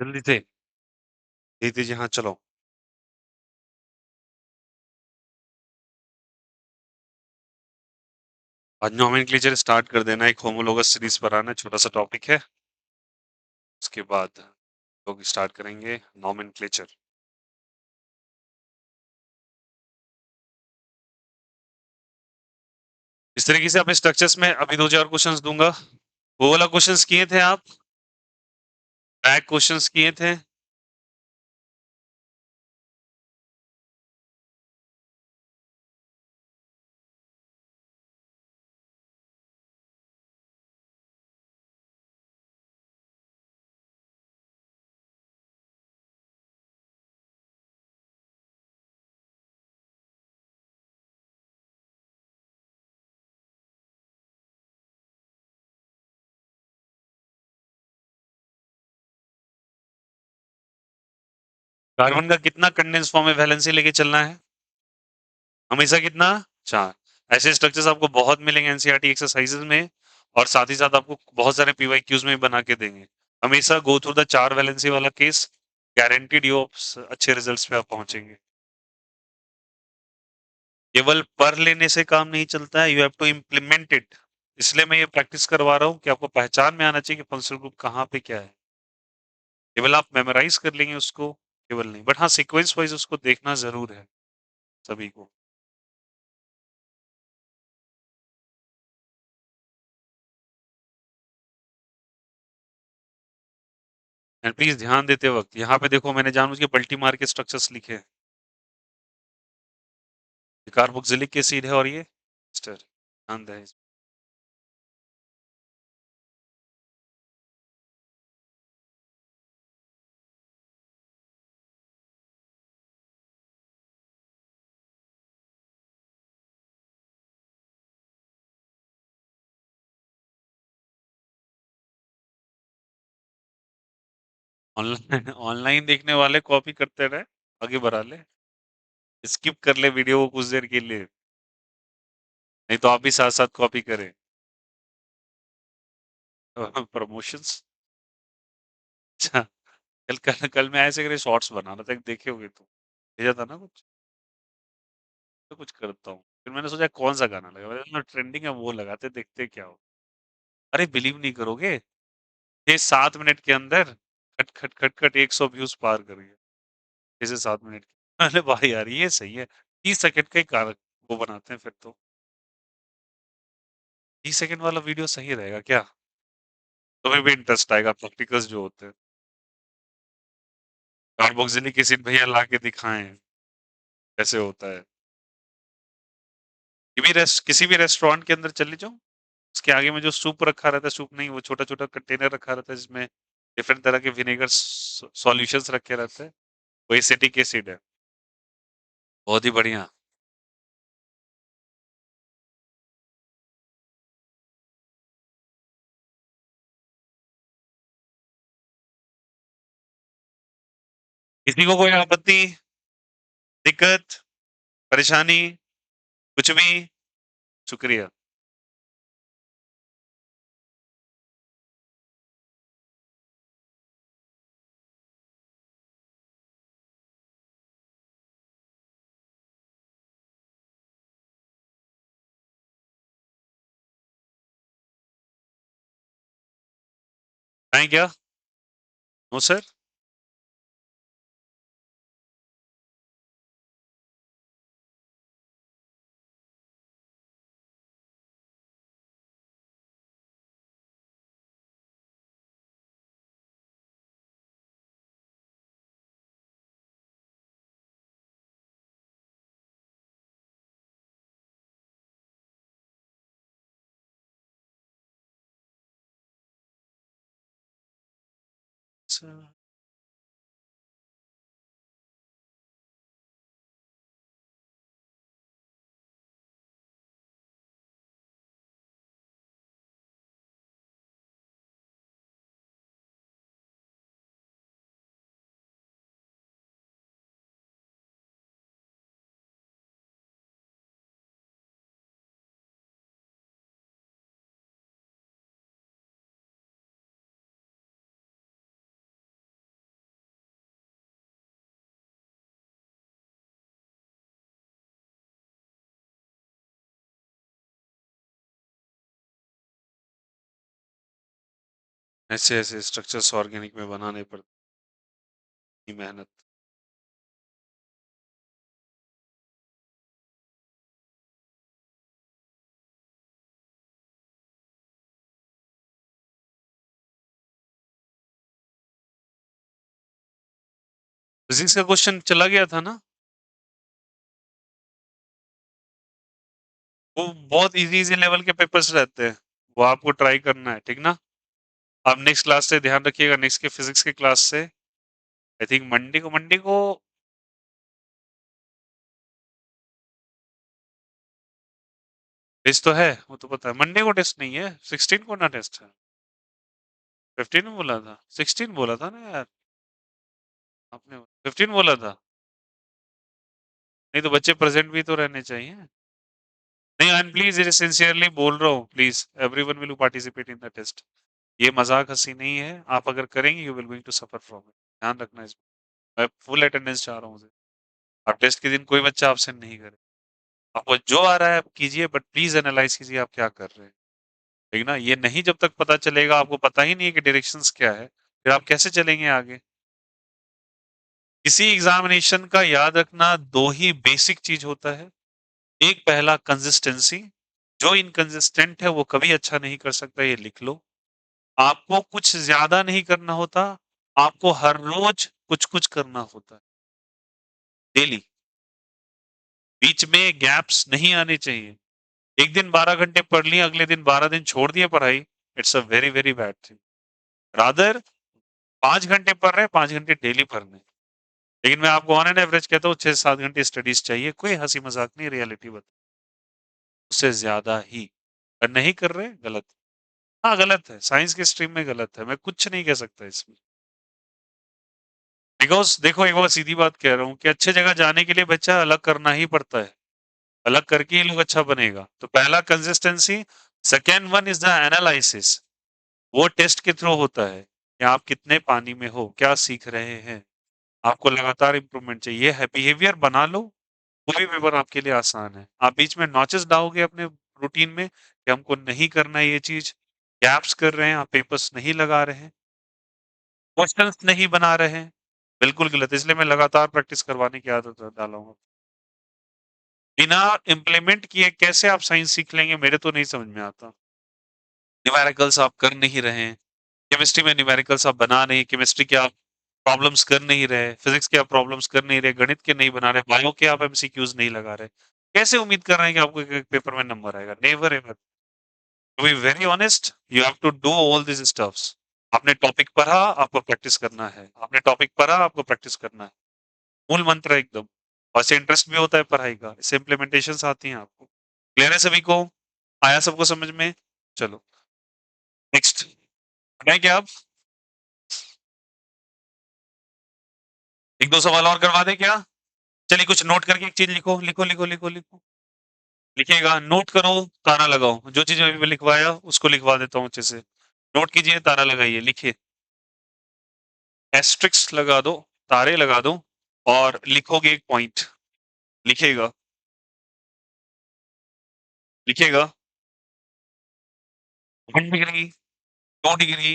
S1: जल्दी से दे दीजिए। हाँ, चलो। आज नोमेनक्लेचर स्टार्ट कर देना। एक होमोलोगस सीरीज पर आना, छोटा सा टॉपिक है। उसके बाद लोग स्टार्ट करेंगे नोमेनक्लेचर। इस तरीके से अपने स्ट्रक्चर्स में अभी दो चार क्वेश्चंस दूंगा। वो वाला क्वेश्चंस किए थे आप? बैक क्वेश्चंस किए थे? कार्बन का कितना कंडेंस फॉर्म में वैलेंसी लेके चलना है? हमेशा कितना? 4। ऐसे स्ट्रक्चर्स आपको बहुत मिलेंगे एनसीईआरटी एक्सरसाइजेज में, और साथ ही साथ आपको बहुत सारे पीवाईक्यूज में बना के देंगे। हमेशा गो थ्रू द 4 वैलेंसी वाला केस। गारंटीड यू अच्छे रिजल्ट्स पे आप पहुंचेंगे। केवल पर लेने से काम नहीं चलता है, you have to implement it. इसलिए मैं ये प्रैक्टिस करवा रहा हूँ कि आपको पहचान में आना चाहिए कि फंक्शनल ग्रुप कहाँ पे क्या है। केवल आप मेमोराइज कर लेंगे उसको, केवल नहीं, बट हाँ सीक्वेंस वाइज उसको देखना जरूर है सभी को। एंड प्लीज ध्यान देते वक्त यहाँ पे देखो, मैंने जानबूझ के पलटी मार के स्ट्रक्चर्स लिखे हैं। ये कार्बोक्सिलिक एसिड है और ये एस्टर। ध्यान दें। ऑनलाइन ऑनलाइन देखने वाले कॉपी करते रहे, आगे बढ़ा ले। स्किप कर ले वीडियो को कुछ देर के लिए, नहीं तो आप भी साथ साथ कॉपी करें। प्रमोशंस। अच्छा। कल कल कल मैं ऐसे करे शॉर्ट्स बना रहा था, देखे होगे तुम, भेजा था ना कुछ। तो कुछ करता हूँ, फिर मैंने सोचा कौन सा गाना लगा, मैंने ट्रेंडिंग है वो लगाते, देखते क्या हो। अरे बिलीव नहीं करोगे, ये 7 मिनट के अंदर खट खट खट खट 100 व्यूज पार कर गया। जैसे 7 मिनट की। अरे भाई यार ये सही है, 30 सेकंड का ही कारक वो बनाते हैं फिर तो। 30 सेकंड वाला वीडियो सही रहेगा क्या? तुम्हें भी इंटरेस्ट आएगा प्रैक्टिकल्स जो होते हैं। कार्बोक्सिलिक एसिड भैया ला के दिखाएं कैसे होता है। किसी भी रेस्टोरेंट के अंदर चले जाओ, उसके आगे में जो सूप रखा रहता है, सूप नहीं, वो छोटा छोटा कंटेनर रखा रहता है जिसमें डिफरेंट तरह के विनेगर सॉल्यूशंस रखे रहते हैं, वो एसिटिक एसिड है। बहुत ही बढ़िया। किसी को कोई आपत्ति, दिक्कत, परेशानी, कुछ भी? शुक्रिया। थैंक क्या? No sir. ऐसे-ऐसे स्ट्रक्चर्स ऑर्गेनिक में बनाने पड़ती मेहनत। फिजिक्स का क्वेश्चन चला गया था ना? वो बहुत इजी-इजी लेवल के पेपर्स रहते हैं। वो आपको ट्राई करना है, ठीक ना? आप नेक्स्ट क्लास से ध्यान रखिएगा, नेक्स्ट के फिजिक्स की क्लास से आई थिंक मंडे को टेस्ट तो है, वो तो पता है। मंडे को टेस्ट नहीं है, 16 को ना टेस्ट है। 15 में बोला था, 16 बोला था ना यार आपने, 15 बोला था। नहीं तो बच्चे प्रेजेंट भी तो रहने चाहिए। नहीं, आई एम प्लीज सिंसियरली बोल रहा हूँ, please everyone will participate in the test. ये मजाक हंसी नहीं है, आप अगर करेंगे you will going to suffer from it. ध्यान रखना इसमें। मैं फुल अटेंडेंस चाह रहा हूँ। आप टेस्ट के दिन कोई बच्चा absent नहीं करे। आपको जो आ रहा है आप कीजिए, बट प्लीज एनालाइज कीजिए आप क्या कर रहे हैं, ठीक ना? ये नहीं जब तक पता चलेगा, आपको पता ही नहीं है कि डायरेक्शंस क्या है, फिर आप कैसे चलेंगे आगे? किसी एग्जामिनेशन का याद रखना दो ही बेसिक चीज होता है। एक, पहला कंसिस्टेंसी। जो इनकंसिस्टेंट है वो कभी अच्छा नहीं कर सकता, ये लिख लो। आपको कुछ ज्यादा नहीं करना होता, आपको हर रोज कुछ कुछ करना होता है, डेली। बीच में गैप्स नहीं आने चाहिए। एक दिन 12 घंटे पढ़ लिए, अगले दिन 12 दिन छोड़ दिए पढ़ाई, it's a very very bad thing. Rather 5 घंटे पढ़ रहे हैं, 5 घंटे डेली पढ़ने। लेकिन मैं आपको ऑन एन एवरेज कहता हूँ 6 से 7 घंटे स्टडीज चाहिए, कोई हंसी मजाक नहीं, रियलिटी बता, उससे ज्यादा ही। और नहीं कर रहे, गलत। हाँ गलत है, साइंस के स्ट्रीम में गलत है, मैं कुछ नहीं कह सकता इसमें। बिकॉज देखो, एक बार सीधी बात कह रहा हूँ कि अच्छे जगह जाने के लिए बच्चा अलग करना ही पड़ता है। अलग करके ही लोग अच्छा बनेगा। तो पहला consistency. Second one is the analysis. वो टेस्ट के थ्रू होता है कि आप कितने पानी में हो, क्या सीख रहे हैं। आपको लगातार इंप्रूवमेंट चाहिए है, बिहेवियर बना लो। कोई भी पेपर आपके लिए आसान है। आप बीच में नॉचेस डालोगे अपने रूटीन में कि हमको नहीं करना है ये चीज, गैप्स कर रहे हैं, आप पेपर्स नहीं लगा रहे हैं, क्वेश्चंस नहीं बना रहे हैं, बिल्कुल गलत। इसलिए मैं लगातार प्रैक्टिस करवाने की आदत डालूंगा। बिना इम्प्लीमेंट किए कैसे आप साइंस सीख लेंगे, मेरे तो नहीं समझ में आता। न्यूमेरिकल्स आप कर नहीं रहे हैं, केमिस्ट्री में न्यूमेरिकल्स आप बना नहीं, केमिस्ट्री के आप प्रॉब्लम्स कर नहीं रहे, फिजिक्स के आप प्रॉब्लम्स कर नहीं रहे, गणित के नहीं बना रहे, बायो के आप एमसीक्यूज नहीं लगा रहे, कैसे उम्मीद कर रहे हैं कि आपको एक पेपर में नंबर आएगा? Never ever. To be very honest, you have to do all this stuffs. आपने टॉपिक पढ़ा, आपको प्रैक्टिस करना है। आपने टॉपिक पढ़ा, आपको प्रैक्टिस करना है। मूल मंत्र है एकदम। और इससे इंटरेस्ट भी होता है पढ़ाई का, इससे इम्प्लीमेंटेशन आती हैं आपको। क्लियर है सभी को? आया सबको समझ में? चलो नेक्स्ट। बताएं क्या आप? एक दो सवाल और करवा दें क्या? चलिए कुछ नोट करके एक चीज लिखो, लिखो लिखो लिखो लिखो। लिखिएगा, नोट करो, तारा लगाओ। जो चीज अभी लिखवाया उसको लिखवा देता हूँ अच्छे से। नोट कीजिए, तारा लगाइए, लिखिए। एस्ट्रिक्स लगा दो, तारे लगा दो, और लिखोगे एक पॉइंट। लिखिएगा, लिखिएगा। 1 degree, 2 degree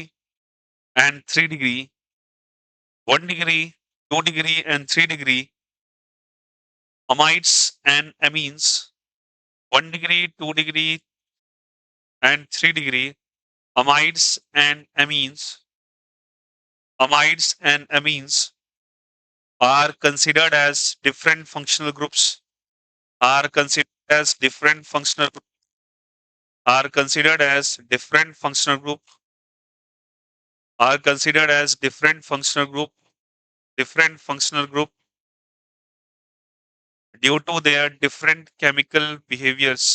S1: and 3 degree. 1 degree, 2 degree and 3 degree amides and amines. 1 degree, 2 degree and 3 degree amides and amines. Amides and amines are considered as different functional groups. Are considered as different functional are considered as different functional group. Are considered as different functional group. Different functional group due to their different chemical behaviors.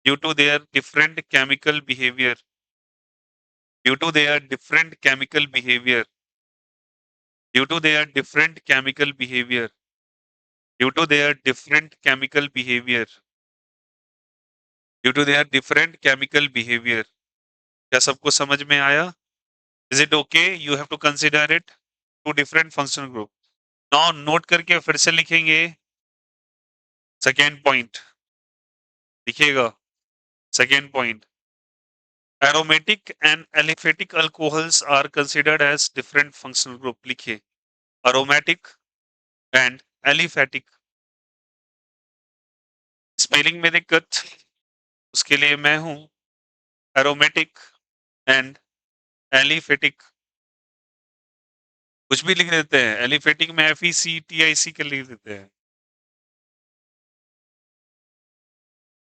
S1: Due to their different chemical behavior. Due to their different chemical behavior. Due to their different chemical behavior. Due to their different chemical behavior. Due to their different chemical behavior. क्या सबको समझ में आया? Is it okay? You have to consider it two different functional group. Now note करके फिर से लिखेंगे second point. लिखिएगा second point. Aromatic and aliphatic alcohols are considered as different functional group. लिखिए अरोमेटिक एंड एलिफेटिक। स्पेलिंग में दिक्कत, उसके लिए मैं हूं। एरोमेटिक एंड एलिफेटिक कुछ भी लिख देते हैं, एलिफेटिक में FECTIC के लिख देते हैं।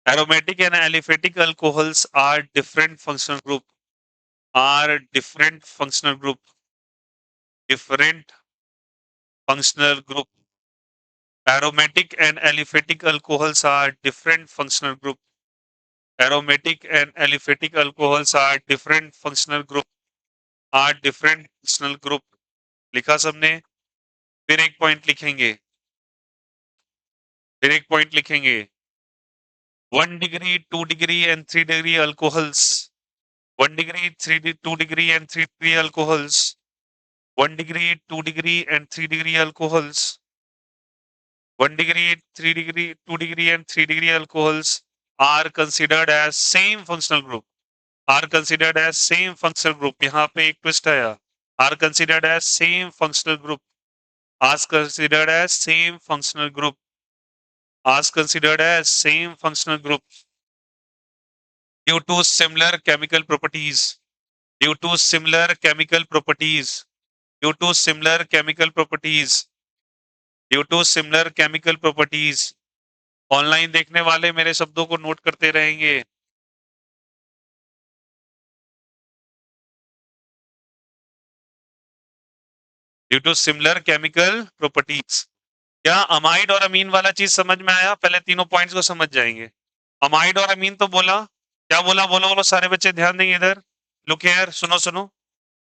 S1: Aromatic and aliphatic alcohols are different functional group, are different functional group, different functional group. Aromatic and aliphatic alcohols are different functional group, aromatic and aliphatic alcohols are different functional group, are different functional group. लिखा सबने? फिर एक point लिखेंगे, फिर एक point लिखेंगे। 1 degree, 2 degree and 3 degree alcohols, 1 degree, 2 degree and 3 degree alcohols, 1 degree, 2 degree and 3 degree alcohols, 1 degree, 3 degree, 2 degree and 3 degree alcohols are considered as same functional group, are considered as same functional group। यहाँ पे एक twist आया, are considered as same functional group, as considered as same functional group, as considered as same functional group due to similar chemical properties, due to similar chemical properties, due to similar chemical properties, due to similar chemical properties। Online देखने वाले मेरे शब्दों को note करते रहेंगे। Due to similar chemical properties. क्या amide और amine वाला चीज समझ में आया? पहले तीनों पॉइंट्स को समझ जाएंगे। अमाइड और अमीन तो बोला, क्या बोला? बोलो बोलो सारे बच्चे, ध्यान देंगे इधर। लुक हियर, सुनो सुनो।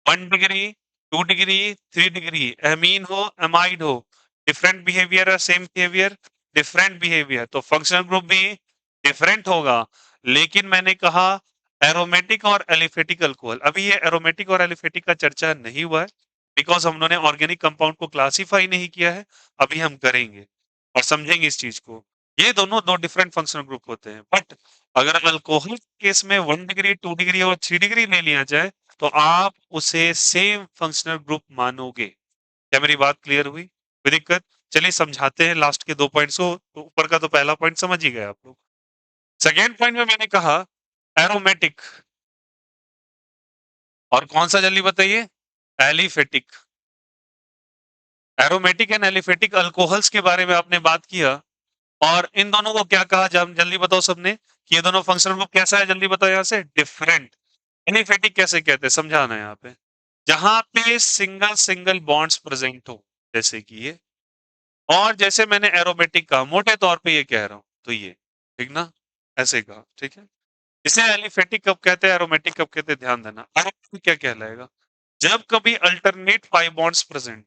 S1: 1 डिग्री, 2 डिग्री, 3 डिग्री, एमीन हो एमाइड हो, डिफरेंट बिहेवियर है, सेम बिहेवियर, डिफरेंट बिहेवियर, तो फंक्शनल ग्रुप भी डिफरेंट होगा। लेकिन मैंने कहा एरोमेटिक और एलिफेटिक अल्कोहल, अभी ये एरोमेटिक और एलिफेटिक का चर्चा नहीं हुआ है बिकॉज हम लोगों ने ऑर्गेनिक कंपाउंड को क्लासिफाई नहीं किया है। अभी हम करेंगे और समझेंगे इस चीज को। ये दोनों दो डिफरेंट फंक्शनल ग्रुप होते हैं, बट अगर अल्कोहल केस में 1 डिग्री, 2 डिग्री और 3 डिग्री ले लिया जाए तो आप उसे सेम फंक्शनल ग्रुप मानोगे। क्या मेरी बात क्लियर हुई? कोई दिक्कत? चलिए समझाते हैं लास्ट के 2 पॉइंट्स को। तो ऊपर का तो पहला पॉइंट समझ ही गए आप लोग। सेकेंड पॉइंट में मैंने कहा एरोमेटिक, और कौन सा जल्दी बताइए? Aliphatic. Aromatic and aliphatic alcohols के बारे में आपने बात किया, और इन दोनों को क्या कहा? जब जल्दी बताओ सबने कि ये दोनों फंक्शनल ग्रुप कैसा है, जल्दी बताओ यहाँ से। डिफरेंट। एलिफेटिक कैसे कहते हैं, समझाना है यहाँ पे। जहां पे सिंगल सिंगल बॉन्ड्स प्रेजेंट हो, जैसे कि ये, और जैसे मैंने एरोमेटिक कहा, मोटे तौर पे ये कह रहा हूं, तो ये ठीक ना, ऐसे कहा, ठीक है। इसे एलिफेटिक कब कहते हैं, एरोमेटिक कब कहते हैं, ध्यान देना। एरोमेटिक क्या कहलाएगा? जब कभी अल्टरनेट पाई बॉन्ड्स प्रेजेंट,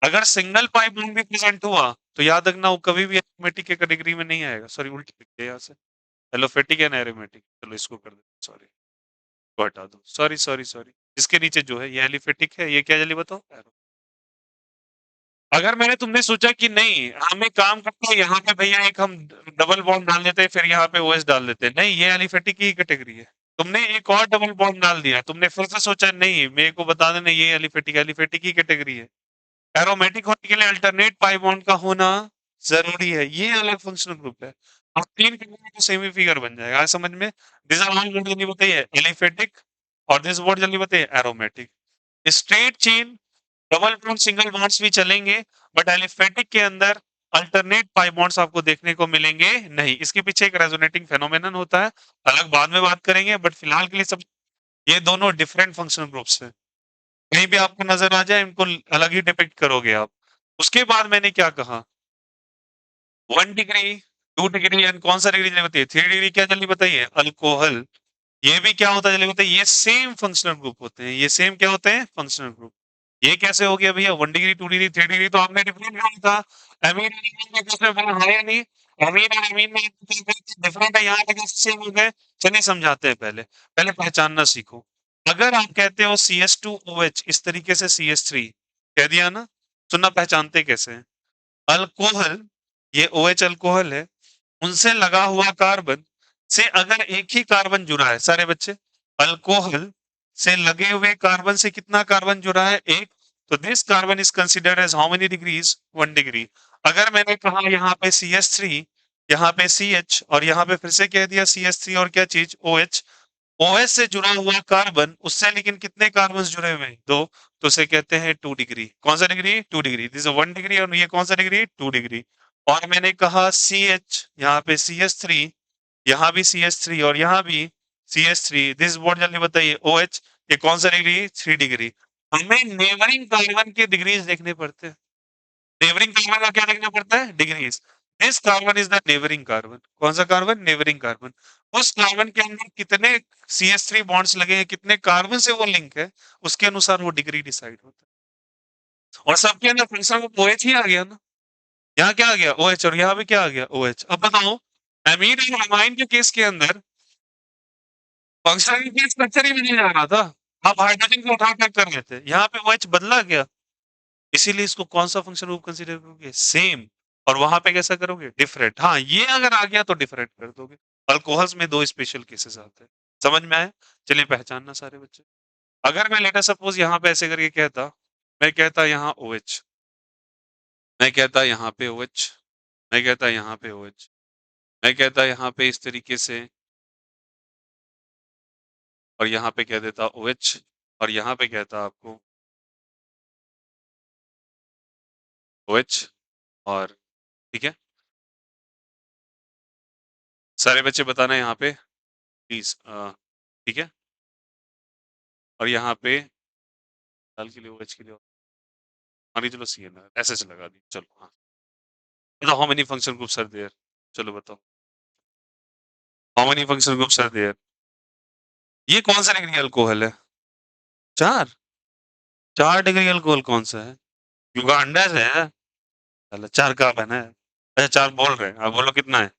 S1: अगर सिंगल पाई बॉन्ड भी प्रेजेंट हुआ तो याद रखना वो कभी भी एरोमेटिक के कैटेगरी में नहीं आएगा। सॉरी, उल्टी लिख दिया यहाँ से, एलोफेटिक एंड एरोमेटिक। चलो इसको कर दो, सॉरी, को हटा दो, सॉरी सॉरी सॉरी। इसके नीचे जो है ये एलिफेटिक है, ये क्या जल्दी बताओ? अगर मैंने तुमने सोचा कि नहीं हम एक काम करते हैं यहाँ पे भैया एक हम डबल बॉन्ड डाल देते हैं, फिर यहाँ पे ओएस डाल देते हैं, नहीं, ये एलिफेटिक की कैटेगरी है। तुमने एक और डबल बॉन्ड डाल दिया, तुमने फिर से सोचा नहीं मेरे को बता देना ये एलिफेटिक, एलिफेटिक की कैटेगरी है। एरोमेटिक होने के लिए अल्टरनेट पाई बॉन्ड का होना जरूरी है, ये अलग फंक्शनल ग्रुप है। अब तीन कैटेगरी तो सेमी फिगर बन जाएगा, आज समझ में। दिस आर ऑल वर्ड जल्दी बताइए, एलिफेटिक, और दिस वर्ड जल्दी बताइए, aromatic. Straight chain double bond single bonds भी चलेंगे, बट एलिफेटिक के अंदर अल्टरनेट पाई बॉन्ड्स आपको देखने को मिलेंगे नहीं। इसके पीछे एक रेजोनेटिंग फेनोमेनन होता है, अलग बाद में बात करेंगे, बट फिलहाल के लिए सब ये दोनों डिफरेंट फंक्शनल ग्रुप्स हैं। कहीं भी आपको नजर आ जाए इनको अलग ही डिपिक्ट करोगे आप। उसके बाद मैंने क्या कहा? 1 डिग्री, 2 डिग्री एंड कौन सा डिग्री जल्दी बताइए? 3 डिग्री क्या जल्दी बताइए? अल्कोहल। ये भी क्या होता है जल्दी बताइए? ये सेम फंक्शनल ग्रुप होते हैं, ये सेम क्या होते हैं? Functional group. ये कैसे हो गया भैया? 1 डिग्री, 2 डिग्री, 3 डिग्री तो आपने डिफरेंट कहा था। अमीन और अमीन में कैसे बोला है या नहीं? अमीन और अमीन में डिफरेंट है, यहाँ पे कैसे सेम हो गए? चलिए समझाते हैं, पहले पहले पहचानना सीखो। अगर आप कहते हो CH2OH, इस तरीके से CH3 कह दिया ना, सुनना पहचानते कैसे हैं? अल्कोहल, ये OH अल्कोहल है, उनसे लगा हुआ कार्बन से अगर एक ही कार्बन जुड़ा है, सारे बच्चे अल्कोहल से लगे हुए कार्बन से कितना कार्बन जुड़ा है? एक। तो this carbon is considered as how many degrees? 1 degree. अगर मैंने कहा यहाँ पे CH3, यहाँ पे CH और यहाँ पे फिर से कह दिया CH3 और क्या चीज? OH। OH से जुड़ा हुआ कार्बन, उससे लेकिन कितने कार्बन जुड़े हुए हैं? 2। तो उसे कहते हैं 2 डिग्री। कौन सा degree? 2 degree. This is 1 degree और ये कौन सा डिग्री? 2 डिग्री। और मैंने कहा CH, यहाँ पे CH3, यहाँ भी CH3 और यहाँ भी CH3, दिस बोर्ड जल्दी बताइए। OH, ये कौन सा डिग्री? 3 डिग्री। हमें नेबरिंग कार्बन के डिग्रीज देखने पड़ते हैं। नेबरिंग कार्बन का क्या देखना पड़ता है? Degrees. This carbon is the neighbouring carbon. कौन सा कार्बन? Neighbouring carbon. उस कार्बन के अंदर कितने CH3 बॉन्ड्स लगे हैं, कितने कार्बन से वो लिंक है, उसके अनुसार वो डिग्री डिसाइड होता है। और सबके अंदर फंक्शन में OH ही आ गया ना। यहाँ क्या आ गया? OH। और यहाँ भी क्या आ गया? OH। अब बताओ, एमीन और एमाइन के केस के अंदर फंक्शनल की स्ट्रक्चर ही नहीं जा रहा था। आप हाइड्रोजन को उठा कर रहे थे, यहाँ पे OH बदला गया, इसीलिए इसको कौन सा फंक्शन ग्रुप कंसीडर करोगे? सेम। और वहां पे कैसा करोगे? डिफरेंट। हाँ, ये अगर आ गया तो डिफरेंट कर दोगे। अल्कोहल्स में 2 स्पेशल केसेस आते हैं। समझ में आया? चलिए पहचानना सारे बच्चे। अगर मैं लेटर सपोज यहाँ पे ऐसे करके कहता, मैं कहता यहाँ OH, मैं कहता यहाँ पे OH, मैं कहता यहाँ पे OH, मैं कहता यहाँ पे इस तरीके से, और यहाँ पे कह देता OH, और यहाँ पे कहता आपको OH। और ठीक है, सारे बच्चे बताना यहाँ पे प्लीज। ठीक है, और यहाँ पे दाल के लिए OH के लिए, मान चलो CN ऐसे से लगा दी। चलो हाँ, बताओ how many function groups are there? चलो बताओ, how many function groups are there? ये कौन सा डिग्री अल्कोहल है? 4। 4 डिग्री अल्कोहल कौन सा है? युगांडा से है। चलो 4 कार्बन है। अच्छा 4 बोल रहे हैं, अब बोलो कितना है?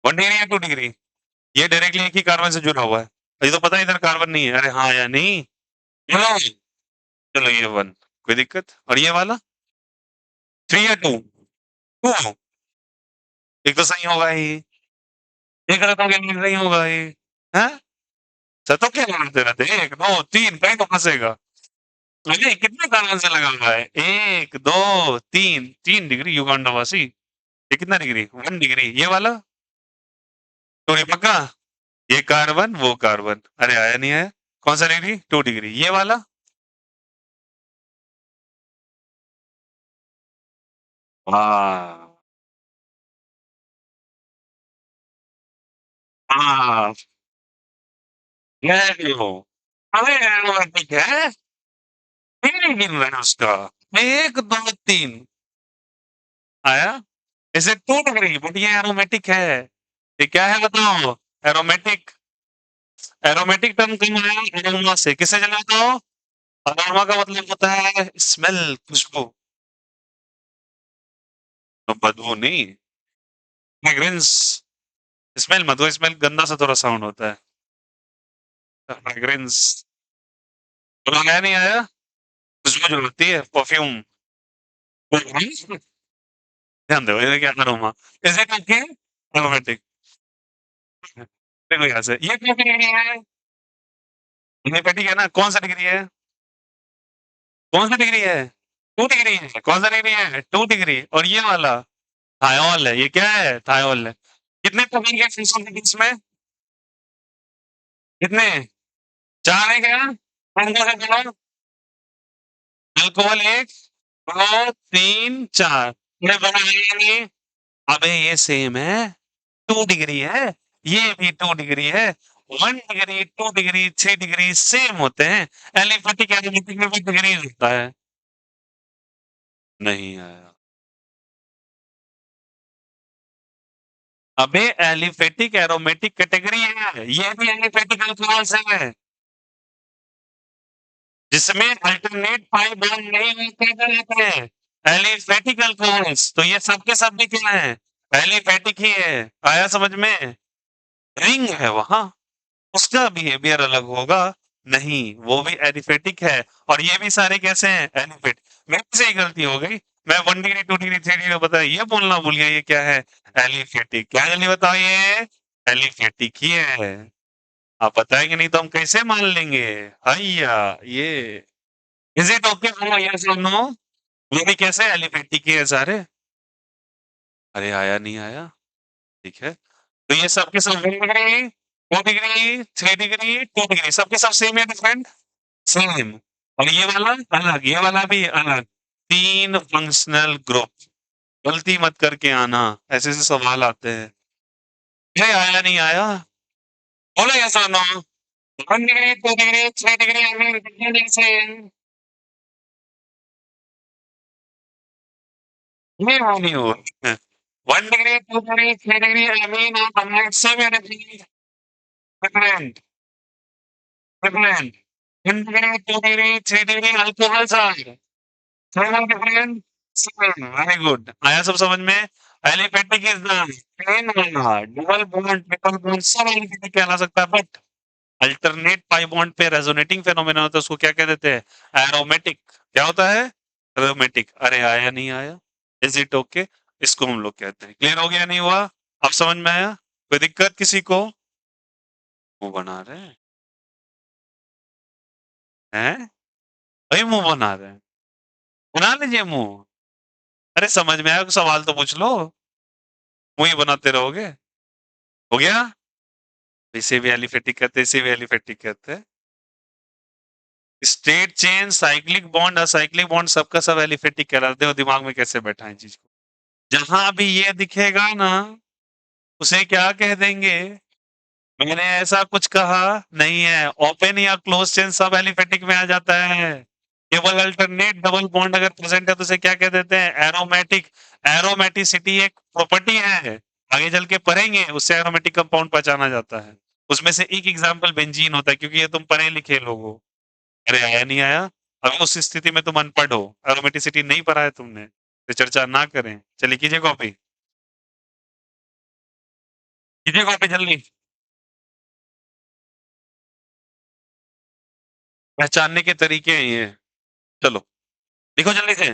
S1: 1 डिग्री या 2 डिग्री? ये डायरेक्टली एक ही कार्बन से जुड़ा हुआ है। ये तो पता है इधर कार्बन नहीं है। अरे हाँ या नहीं? चलो, चलो ये 1, कोई दिक्कत? और ये वाला 3 या 2? 2। एक तो सही होगा ही, एक गलत हो गया, एक सही होगा ही। हैं? तो क्या मारते रहते? 1 2 3, कहीं तो फंसेगा। अरे कितने कार्बन से लगा हुआ है? 1 2 3, 3 डिग्री युगांडा वासी। ये कितना डिग्री? 1 डिग्री। ये वाला तो ये पक्का, ये कार्बन वो कार्बन। अरे आया नहीं आया? कौन सा डिग्री? 2 डिग्री। ये वाला हाँ, हाँ, ये लो। अरे एरोमेटिक है, 3 गिन रहे हैं उसका। 1 2 3 आया। इसे 2 डिग्री, बट ये एरोमेटिक है। ये क्या है बताओ? एरोमेटिक। एरोमेटिक टर्म कम आया अरोमा से, किससे चले बताओ? अरोमा का मतलब होता है स्मेल, खुशबू। तो बदबू नहीं, फ्रेग्रेंस। स्मेल मत, वो स्मेल गंदा सा थोड़ा साउंड होता है। फ्रेग्रेंस। तो आया नहीं आया? खुशबू जो होती है, परफ्यूम। ध्यान दो, ये क्या aroma? Is it okay? Aromatic. देखो यहाँ से, ये कौन सी डिग्री है? होम्योपैथिक है ना? कौन सा डिग्री है? कौन सा डिग्री है? 2 डिग्री है। कौन सा डिग्री है? 2 डिग्री। और ये वाला थायोल है। ये क्या है? थायोल है। कितने प्रोटीन के फंक्शन है इसमें? कितने? 4 है क्या? कौन कौन से दोनों? अल्कोहल 1 2 3 4। ये बना है या नहीं? अबे ये सेम है, 2 डिग्री है। ये भी 2 डिग्री है। 1 डिग्री, 2 डिग्री, 3 डिग्री सेम होते हैं। एलिफेटिक एरोमेटिक में भी डिग्री होता है। नहीं आया। अबे एलिफेटिक एरोमेटिक कैटेगरी है, ये भी एलिफेटिक अल्कोहल से है, जिसमें अल्टरनेट पाई बॉन्ड नहीं होते हैं। एलिफेटिक अल्कोहल्स, तो ये सब के सब भी क्या है? एलिफेटिक ही है। आया समझ में? रिंग है वहां, उसका बिहेवियर अलग होगा। नहीं, वो भी एलिफेटिक है। और ये भी सारे कैसे हैं? एलिफेट। मेरे से ही गलती हो गई, मैं 1 डिग्री 2 डिग्री 3 डिग्री बताया, ये बोलना भूल गया। ये क्या है? एलिफेटिक। क्या जल्दी बताओ? ये एलिफेटिक ही है। आप बताएँगे नहीं तो हम कैसे मान लेंगे? हैया ये इज़ इट ओके बोलो यस और नो? वो भी कैसे एलिफेटिक ही है सारे। अरे आया नहीं आया, ठीक है। तो ये सब के सब 1 डिग्री, 2 डिग्री, 3 डिग्री, 2 डिग्री सबके सब सेम या डिफरेंट? सेम। और ये वाला अलग, ये वाला भी अलग। 3 फंक्शनल ग्रुप। गलती मत करके आना, ऐसे-ऐसे सवाल आते हैं। ये आया नहीं आया? बोलो यस और no? 1 degree, 2 degree, 3 degree I mean कितने दिन से ये हो नहीं हो 1 degree, 2 degree, 3 degree I mean आप अनलाइक सेम या different? Different, different. 1 degree, 2 degree, 3 degree alcohol side. Same और डिफरेंट? Same, very good. आया सब समझ में? एलिफेटिक इज़ द प्लेन वाला, डबल बॉन्ड, ट्रिपल बॉन्ड सब एलिफेटिक कहला सकता है बट अल्टरनेट पाई बॉन्ड पे रेजोनेटिंग फेनोमेना होता है उसको क्या कह देते हैं? एरोमेटिक। क्या होता है? एरोमेटिक। अरे आया नहीं आया? Is it okay? इसको हम लोग कहते हैं। क्लियर हो गया नहीं हुआ? अब समझ में आया? कोई दिक्कत किसी को? मुंह बना रहे हैं? वही मुंह बना रहे हैं। बना लीजिए मुंह। अरे समझ में आया सवाल तो पूछ लो। मुंह ही बनाते रहोगे। हो गया? इसे भी एलिफेटिक कहते हैं, इसे भी एलिफेटिक कहते हैं। State chain, cyclic bond, acyclic bond सबका सब एलिफेटिक कहलाते हैं। दिमाग में कैसे बैठा है चीज को? जहां भी ये दिखेगा ना उसे क्या कह देंगे? मैंने ऐसा कुछ कहा नहीं है। ओपन या क्लोज चेन सब एलिफेटिक में आ जाता है। केवल अल्टरनेट डबल बॉन्ड अगर प्रेजेंट है तो उसे क्या कह देते हैं? एरोमेटिक। एरोमेटिसिटी एक प्रॉपर्टी है, आगे चल के पढ़ेंगे, उससे एरोमेटिक कंपाउंड पहचाना जाता है। उसमें से एक एग्जाम्पल बेंजीन होता है क्योंकि ये तुम पढ़े लिखे लोग हो। अरे आया नहीं आया? अभी उस स्थिति में तुम अनपढ़ हो, एरोमेटिसिटी नहीं पढ़ा है तुमने, तो चर्चा ना करें। चलिए कीजिए कॉपी, कीजिए कॉपी जल्दी। पहचानने के तरीके हैं ये। चलो लिखो जल्दी से।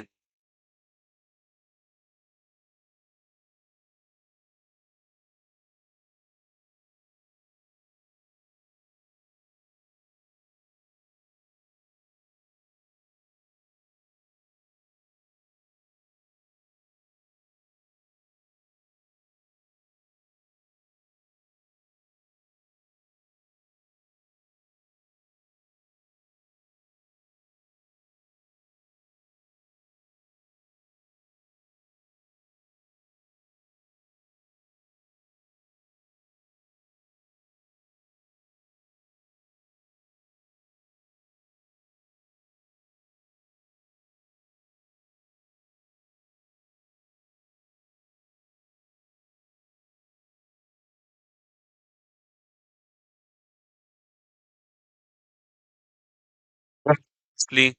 S1: असली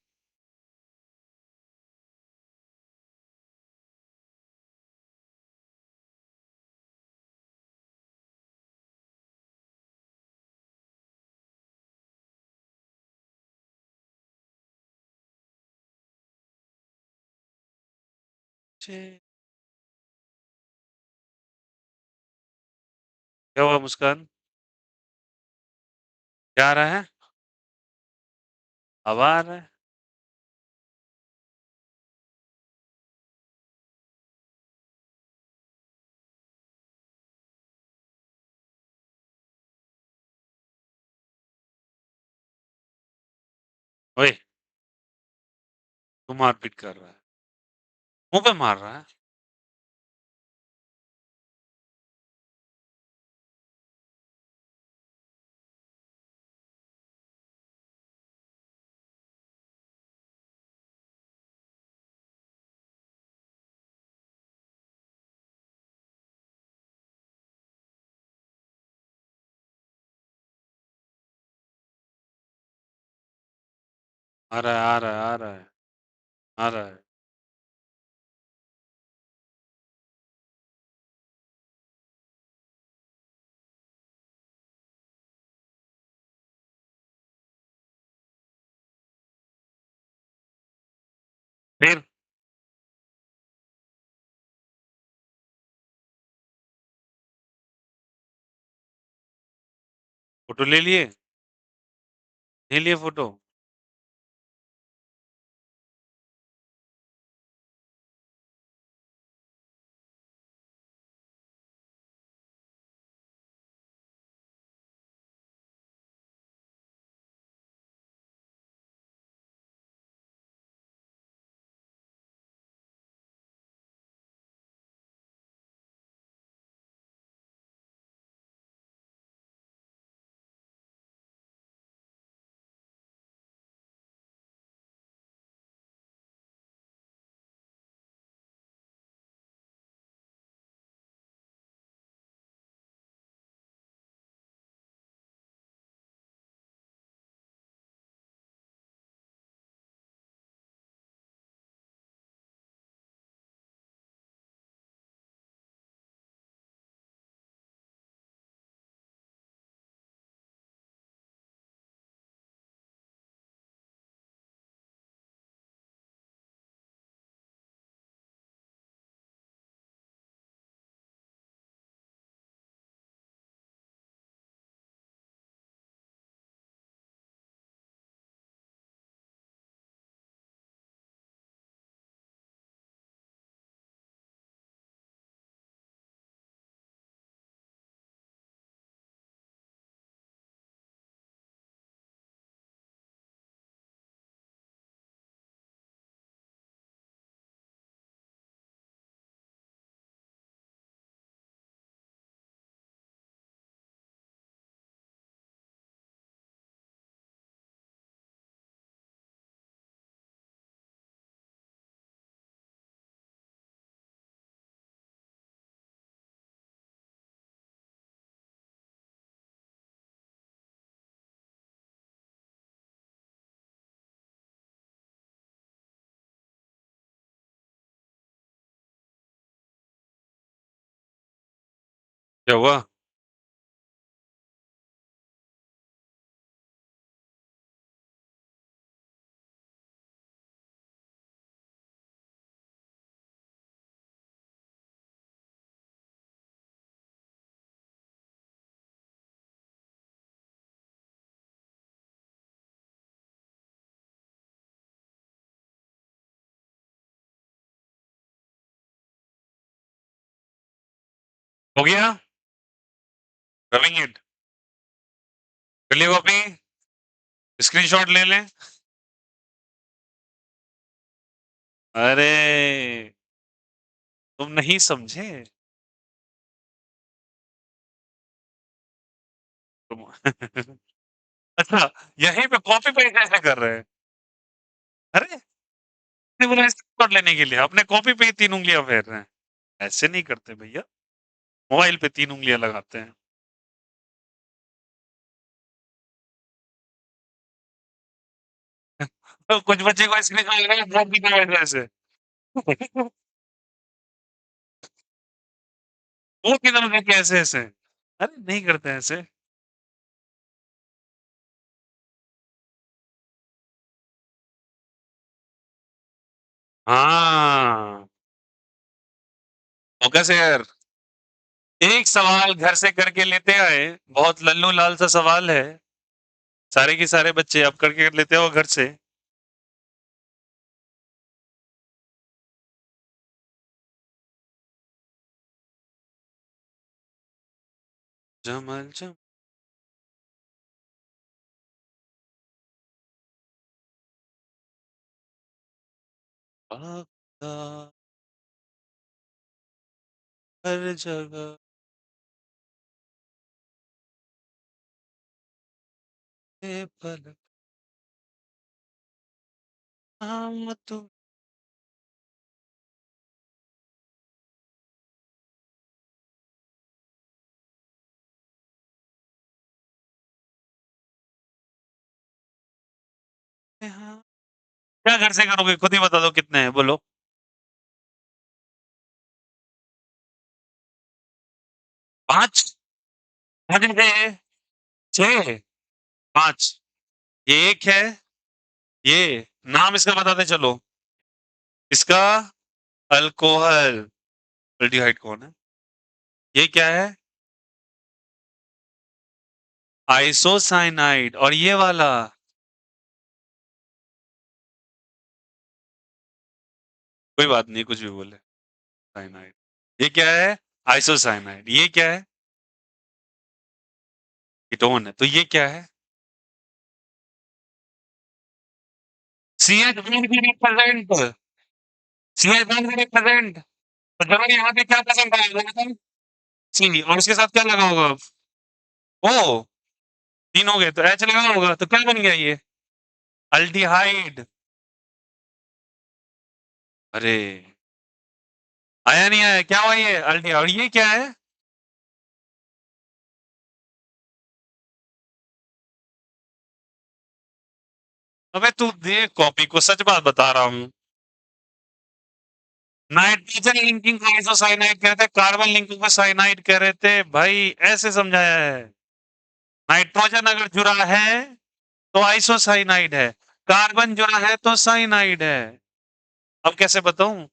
S1: क्या हुआ मुस्कान? क्या आ रहा है? हवा आ रहा है? ओए तू मारपीट कर रहा है, मुंह पे मार रहा है। आ रहा है आ रहा है आ रहा है आ रहा है। फिर फोटो ले लिए? नहीं लिए फोटो? क्या हुआ? हो गया? रविंग इट। कर लिए कॉपी? स्क्रीनशॉट ले लें? अरे तुम नहीं समझे। तुम अच्छा, यहीं पे कॉपी पेस्ट ऐसे कर रहे हैं? अरे! ने बोला स्क्रीनशॉट लेने के लिए, आपने कॉपी पे ही 3 उँगलियाँ फेर रहे हैं। ऐसे नहीं करते भैया, मोबाइल पे 3 उँगलियाँ लगाते हैं। तो कुछ बच्चे को स्क्रीनशॉट लेना है, ड्रॉप भी करेगा ऐसे। वो किधर देखे ऐसे-ऐसे? अरे नहीं करते ऐसे। हाँ, फोकस यार। एक सवाल घर से करके लेते आए, बहुत लल्लू लाल सा सवाल है। सारे के सारे बच्चे अब करके लेते हो घर से। जमल जम भागता हर जगह पे पलक नाम तुम। हाँ। क्या घर से करोगे? खुद ही बता दो कितने हैं, बोलो। 5? 5 थे? 6? 5? ये 1 है, ये नाम इसका बताते चलो। इसका अल्कोहल। एल्डिहाइड कौन है? ये क्या है? आइसोसाइनाइड। और ये वाला कोई बात नहीं, कुछ भी बोले। साइनाइड, ये क्या है? आइसोसाइनाइड। ये क्या है? कीटोन है। तो ये क्या है? CH बॉन्ड की रिप्रेजेंट, CH बॉन्ड की रिप्रेजेंट। तो जरूर यहाँ पे क्या प्रेजेंट आएगा मतलब सी, और उसके साथ क्या लगा होगा अब? ओ, तीन हो गए तो एच लगा होगा, तो क्या बन गया ये? अल्डिहाइड। अरे, आया नहीं आया, क्या हुआ ये? अल्डिहाइड। और ये क्या है? अबे तू देख कॉपी को, सच बात बता रहा हूँ। नाइट्रोजन लिंकिंग को आइसोसाइनाइड कहते हैं, कार्बन लिंकिंग को साइनाइड कह रहे थे भाई, ऐसे समझाया है। नाइट्रोजन अगर जुड़ा है तो आइसोसाइनाइड है, कार्बन जुड़ा है तो साइनाइड है। अब कैसे बताऊं?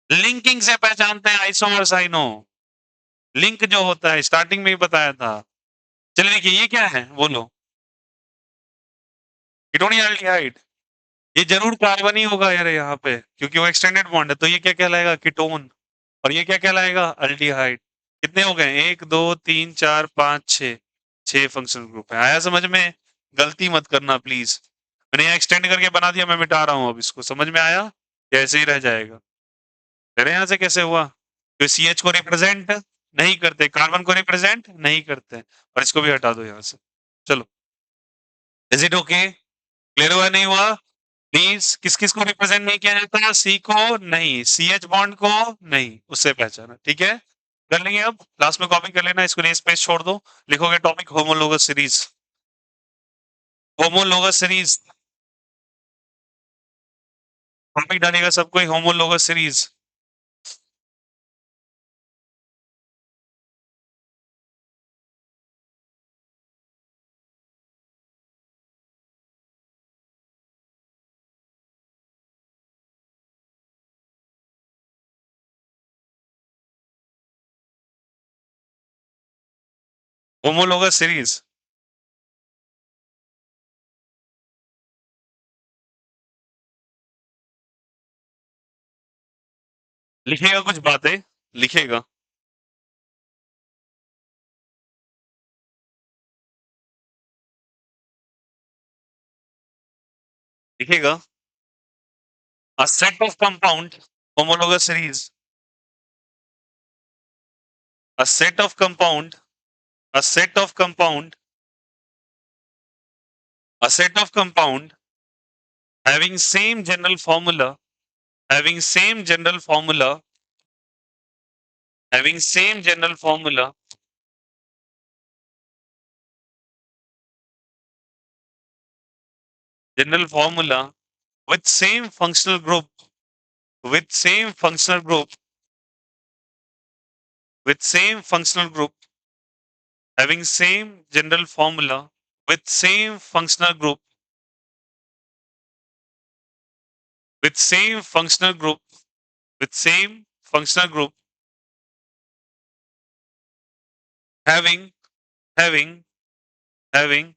S1: लिंकिंग से पहचानते हैं आइसो और साइनो। लिंक जो होता है, स्टार्टिंग में ही बताया था। चलिए देखिए, ये क्या है बोलो? कीटोनियल्डिहाइड। ये जरूर कार्बन ही होगा यार यहाँ पे, क्योंकि वो एक्सटेंडेड बॉन्ड है। तो ये क्या कहलाएगा? कीटोन। और ये क्या कहलाएगा? अल्डिहाइड। कितने हो गए? 1 2 3 4 5 6। 6 फंक्शनल ग्रुप है। आया समझ में? गलती मत करना प्लीज। मैंने यहाँ एक्सटेंड करके बना दिया, मैं मिटा रहा हूँ अब इसको। समझ में आया? कैसे ही रह जाएगा। तेरे यहाँ से कैसे हुआ? तो CH को रिप्रेजेंट नहीं करते, कार्बन को रिप्रेजेंट नहीं करते, और इसको भी हटा दो यहाँ से। चलो, इज इट ओके? क्लियर हुआ नहीं हुआ? प्लीज, किस किस को रिप्रेजेंट नहीं किया जाता? C को नहीं, CH बॉन्ड को नहीं, उससे पहचाना। ठीक है, कर लेंगे। अब लास्ट में कॉपी कर लेना, इसको नहीं स्पेस छोड़ दो। लिखोगे topic homologous series. Homologous series topic डालेगा सबको, होमोलोगस सीरीज। होमोलोगस सीरीज लिखेगा, कुछ बातें लिखेगा। लिखेगा a set of compound homologous series, a set of compound, a set of compound, a set of compound having same general formula, having same general formula, having same general formula, general formula with same functional group, with same functional group, with same functional group, having same general formula with same functional group, with same functional group, with same functional group, having, having, having,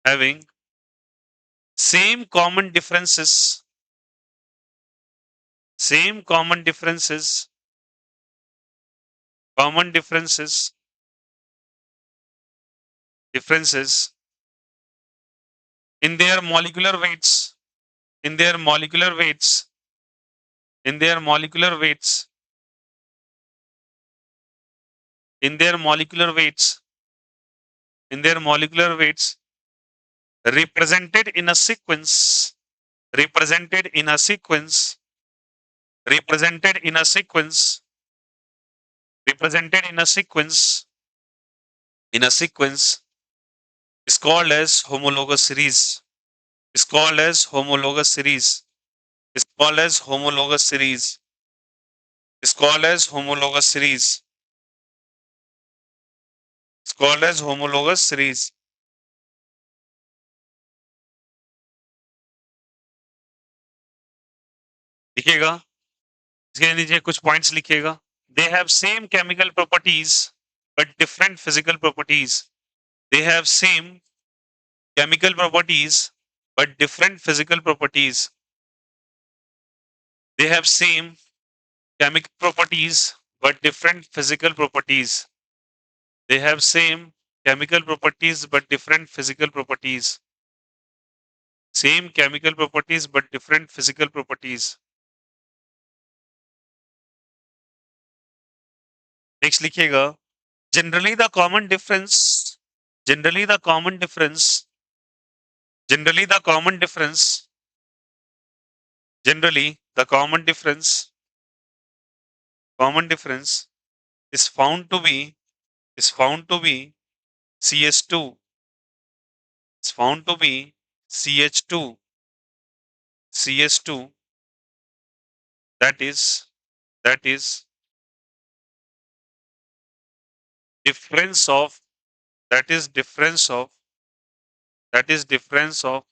S1: having same common differences, same common differences, common differences, differences in their molecular weights, in their molecular weights, in their molecular weights, in their molecular weights, in their molecular weights, represented in a sequence, represented in a sequence, represented in a sequence, represented in a sequence is called as homologous series, is called as homologous series, is called as homologous series, is called as homologous series, is called as homologous series. लिखिएगा, इसके नीचे कुछ points लिखिएगा, they have same chemical properties but different physical properties. They have same chemical properties but different physical properties. They have same chemical properties but different physical properties. They have same chemical properties but different physical properties. Same chemical properties but different physical properties. Next लिखिएगा, generally the common difference, generally the common difference, generally the common difference, generally the common difference is found to be, is found to be CS2, is found to be CH2, CS2, that is difference of, that is difference of, that is difference of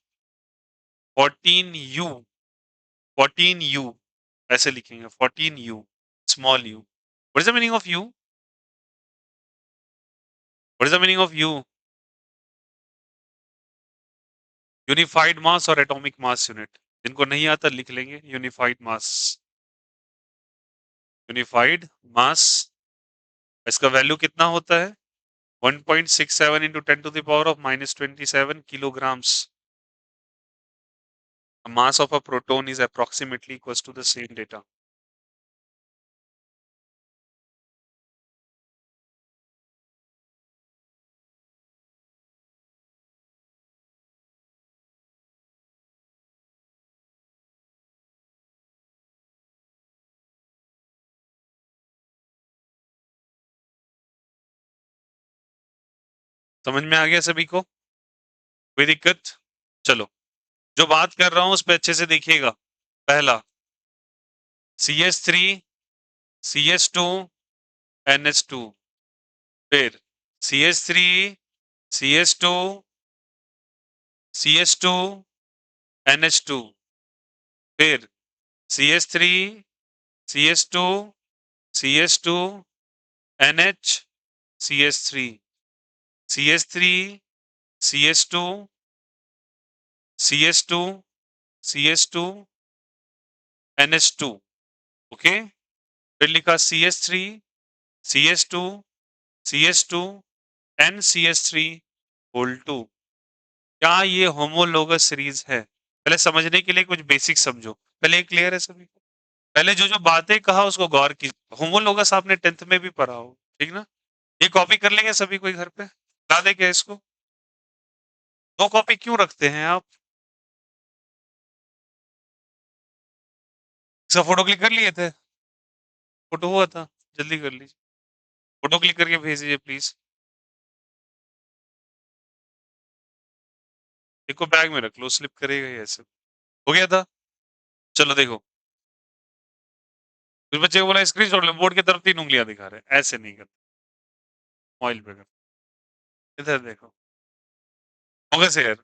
S1: 14U, 14U, ऐसे लिखेंगे 14U, small u. What is the meaning of U? What is the meaning of U? Unified mass और atomic mass unit. जिनको नहीं आता लिख लेंगे unified मास. Unified मास, इसका value कितना होता है? 1.67 into 10 to the power of -27 kilograms. The mass of a proton is approximately equals to the same data. समझ में आ गया सभी को? कोई दिक्कत? चलो, जो बात कर रहा हूं उस पे अच्छे से देखिएगा. पहला CH3, CH2, NH2. फिर CH3, CH2, CH2, NH2. फिर CH3, CH2, CH2, NH, CH3, CH3, CH2, CH2, CH2, NH2. Okay, फिर लिखा CH3, CH2, CH2, NCH3 whole 2. क्या ये होमोलोगस सीरीज है? पहले समझने के लिए कुछ बेसिक समझो. पहले क्लियर है सभी को? पहले जो जो बातें कहा उसको गौर कीजिए. होमोलोगस आपने 10th में भी पढ़ा हो, ठीक ना? ये कॉपी कर लेंगे सभी कोई घर पे? ला दे क्या इसको? 2 कॉपी क्यों रखते हैं आप? इसका फोटो क्लिक कर लिए थे? फोटो हुआ था? जल्दी कर लीजिए. फोटो क्लिक करके भेज दीजिए प्लीज. एक को बैग में रख लो, स्लिप करेगा ही ऐसे. हो गया था? चलो देखो, फिर बच्चे को बोला स्क्रीनशॉट ले, बोर्ड की तरफ 3 उंगलियां दिखा रहे हैं. ऐसे नहीं करते. ऑयल पे कर. इधर देखो. होगा से यार.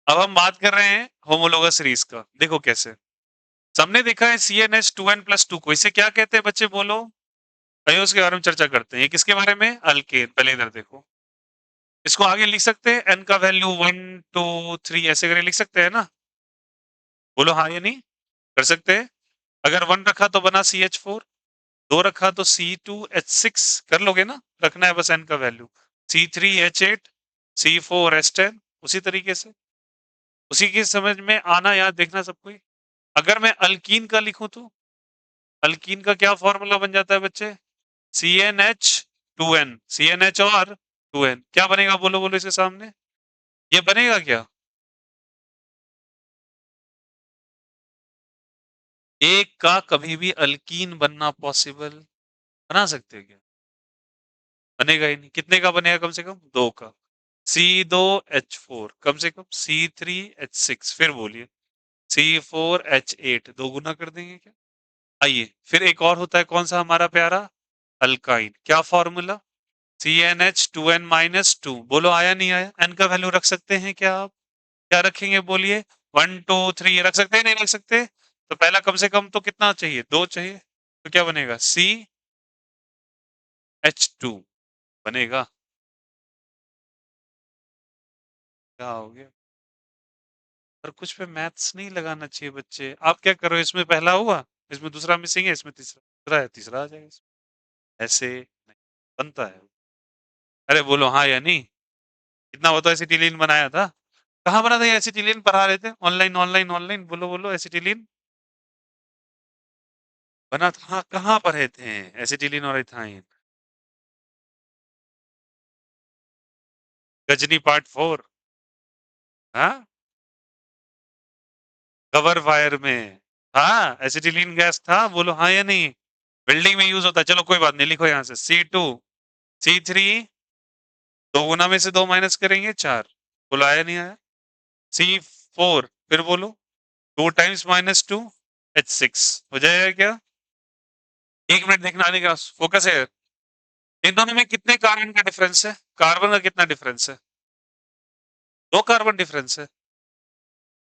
S1: अब हम बात कर रहे हैं होमोलोगस सीरीज का. देखो कैसे. सबने देखा है CnH2n+2 को. इसे क्या कहते हैं बच्चे बोलो? आइए उसके बारे में चर्चा करते हैं. ये किसके बारे में? अल्केन. पहले इधर देखो. इसको आगे लिख सकते हैं, n का वैल्यू 1 2 3 ऐसे करके लिख सकते हैं ना? बोलो हाँ या नहीं? कर सकते हैं. अगर 1 रखा तो बना CH4, 2 रखा तो C2H6. कर लोगे ना? रखना है बस n का वैल्यू. C3H8, C4H10. उसी तरीके से उसी की समझ में आना याद देखना सब कोई. अगर मैं अल्कीन का लिखूं तो अल्कीन का क्या फॉर्मूला बन जाता है बच्चे? CnH2n. CnH और 2n क्या बनेगा? बोलो बोलो इसके सामने. ये बनेगा क्या? एक का कभी भी अल्कीन बनना पॉसिबल बना सकते हैं क्या? बनेगा ही नहीं. कितने का बनेगा? कम से कम 2 का. C2H4 कम से कम C3H6. फिर बोलिए C4H8. 2 गुना कर देंगे क्या? आइए फिर एक और होता है. कौन सा हमारा प्यारा? अल्काइन. क्या फॉर्मूला? CnH2n-2. बोलो आया नहीं आया? n का वैल्यू रख सकते हैं क्या आप? क्या रखेंगे बोलिए? 1 2 3 रख सकते हैं? नहीं रख सकते? तो पहला कम से कम तो कितना चाहिए? 2 चाहिए. तो क्या बनेगा? C H2 बनेगा। क्या हो गया? पर कुछ पे मैथ्स नहीं लगाना चाहिए बच्चे। आप क्या करो, इसमें पहला हुआ, इसमें दूसरा मिसिंग है, इसमें तीसरा है, तीसरा आ जाएगा इसमें। ऐसे नहीं बनता है। अरे बोलो हाँ या नहीं। इतना वो तो एसिटिलीन बनाया था। कहाँ बना था ये एसिटिलीन? पढ़ा रहे थे ऑनलाइन ऑनलाइन ऑनलाइन। बोलो बोलो एसिटिलीन बना था। हाँ, कहाँ पढ़े थे एसिटिलीन और इथाइन? गजनी पार्ट 4। हाँ, कवर फायर में। हाँ, एसिटिलीन गैस था। बोलो हाँ या नहीं। बिल्डिंग में यूज होता है। चलो कोई बात नहीं, लिखो यहाँ से C2 C3। दो गुना में से दो माइनस करेंगे 4। बोलो आया नहीं आया? C4 फिर बोलो 2 टाइम्स -2 H6 हो जाएगा क्या? 1 मिनट देखना आने का फोकस है। इन दोनों में कितने कार्बन का डिफरेंस है? कार्बन का कितना डिफरेंस है? 2 कार्बन डिफरेंस है।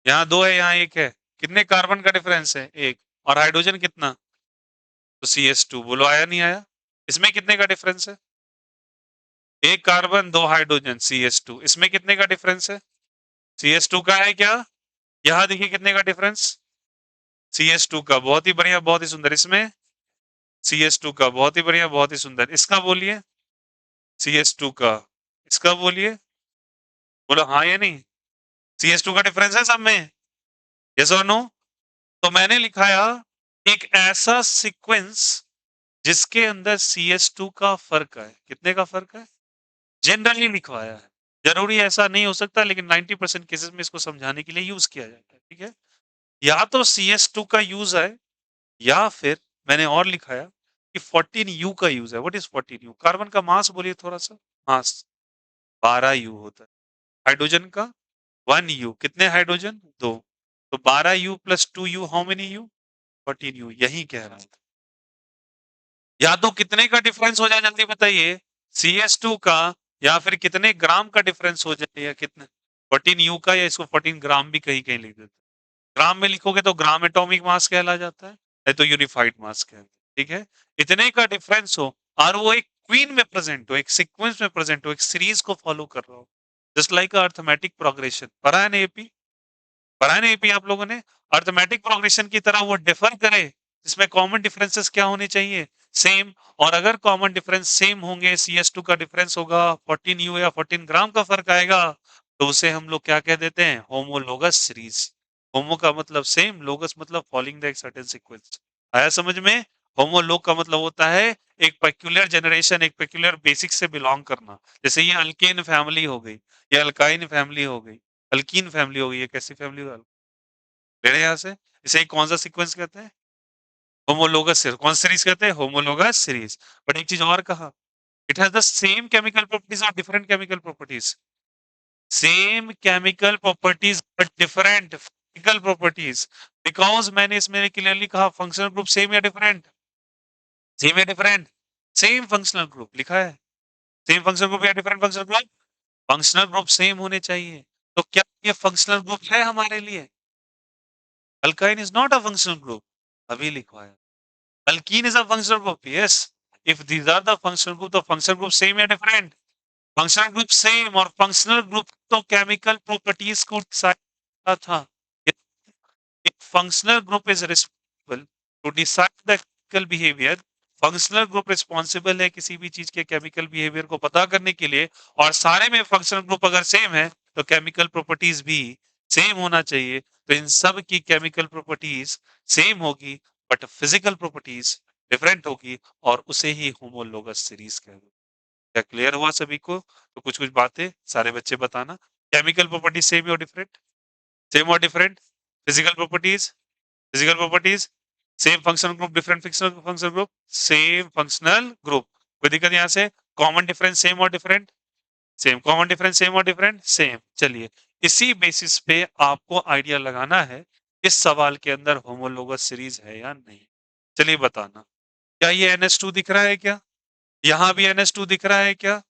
S1: यहाँ 2 है, यहाँ 1 है। कितने कार्बन का डिफरेंस है? 1। और हाइड्रोजन कितना? तो CS2। बोलो आया नहीं आया? इसमें कितने का डिफरेंस है? 1 कार्बन 2 हाइड्रोजन CS2। इसमें कितने का डिफरेंस है? CS2 का है क्या? यहाँ देखिए कितने का डिफरेंस। CS2 का। बहुत ही बढ़िया, बहुत ही सुंदर। इसमें CS2 का। बहुत ही बढ़िया, बहुत ही सुंदर। इसका बोलिए। CS2 का। इसका बोलिए। बोलो हाँ या नहीं। CS2 का डिफरेंस है सब में। यस और नो? तो मैंने लिखाया एक ऐसा सीक्वेंस जिसके अंदर CS2 का फर्क है। कितने का फर्क है? जनरली लिखवाया है। जरूरी ऐसा नहीं हो सकता, लेकिन 90% केसेस में इसको समझाने के लिए यूज किया जाता है। ठीक है। या तो CS2 का यूज है, या फिर मैंने और लिखाया कि 14U का यूज है। What is 14U? कार्बन का मास बोलिए थोड़ा सा। मास 12U होता है। हाइड्रोजन का 1U। कितने हाइड्रोजन? 2। तो 12U + 2U how many you? 14U। यही कह रहा था। या तो कितने का डिफरेंस हो जाए जल्दी बताइए। CS2 का, या फिर कितने ग्राम का डिफरेंस हो जाए, या कितने 14U का, या इसको 14 ग्राम भी कहीं कहीं लिख देते हैं। ग्राम में लिखोगे तो ग्राम एटॉमिक मास कहला जाता है, नहीं तो यूनिफाइड मास कहते हैं। ठीक है। इतने का डिफरेंस हो, और वो एक क्वीन में प्रेजेंट हो, एक सीक्वेंस में प्रेजेंट हो, एक सीरीज को फॉलो कर रहा हो, जस्ट लाइक अर्थमेटिक प्रोग्रेशन। पढ़ा है ना एपी? पढ़ा है ना एपी आप लोगों ने? अर्थमेटिक प्रोग्रेशन की तरह वो डिफर करे, इसमें कॉमन डिफरेंसेस क्या होने चाहिए? सेम। और अगर कॉमन डिफरेंस सेम होंगे, CS2 का डिफरेंस होगा 14U या 14 ग्राम का फर्क आएगा, तो उसे हम लोग क्या कह देते हैं? Homologous series. होमो का मतलब सेम, लोगस मतलब फॉलोइंग द एक सर्टेन सीक्वेंस। आया समझ में? होमोलोग का मतलब होता है एक पेक्यूलियर जनरेशन, एक पेक्यूलियर बेसिक से बिलोंग करना। जैसे ये अल्केन फैमिली हो गई, ये अल्काइन फैमिली हो गई, अल्कीन फैमिली हो गई। ये कैसी फैमिली हो? ले रहे हैं यहाँ से। इसे कौन सा सीक्वेंस कहते हैं? Homologous series. कौन सी सीरीज कहते हैं? Homologous series. बट एक चीज और कहा, it has the same chemical properties और different chemical properties. Same chemical properties but different physical properties. Because मैंने इसमें क्लियरली कहा फंक्शनल ग्रुप सेम या डिफरेंट? सेम या डिफरेंट? सेम फंक्शनल ग्रुप लिखा है। सेम फंक्शनल ग्रुप या different functional group? Functional group same होने चाहिए। तो क्या ये फंक्शनल ग्रुप है हमारे लिए? Alkyne is not a functional group. अभी लिखवाया alkene is a functional group. Yes. If these are the functional group, तो functional group same या different? functional group same, और functional group तो chemical properties को decide करता था। If functional group is responsible to decide the chemical behavior, functional group responsible है किसी भी चीज के chemical behavior को पता करने के लिए, और सारे में functional group अगर same है, तो chemical properties भी same होना चाहिए। तो इन सब की chemical properties same होगी, बट फिजिकल प्रॉपर्टीज डिफरेंट होगी, और उसे ही होमोलोगस सीरीज कहते हैं। क्या क्लियर हुआ सभी को? तो कुछ कुछ बातें सारे बच्चे बताना। केमिकल प्रॉपर्टीज सेम और डिफरेंट? सेम और different. Physical properties same functional group, different fictional functional group, same functional group. कोई दिक्कत यहाँ से? कॉमन डिफरेंस सेम और different? Same. Common difference same और डिफरेंट? सेम। चलिए, इसी बेसिस पे आपको आइडिया लगाना है इस सवाल के अंदर होमोलोगस सीरीज है या नहीं। चलिए बताना। क्या ये NH2 दिख रहा है क्या? यहाँ भी NH2 दिख रहा है क्या?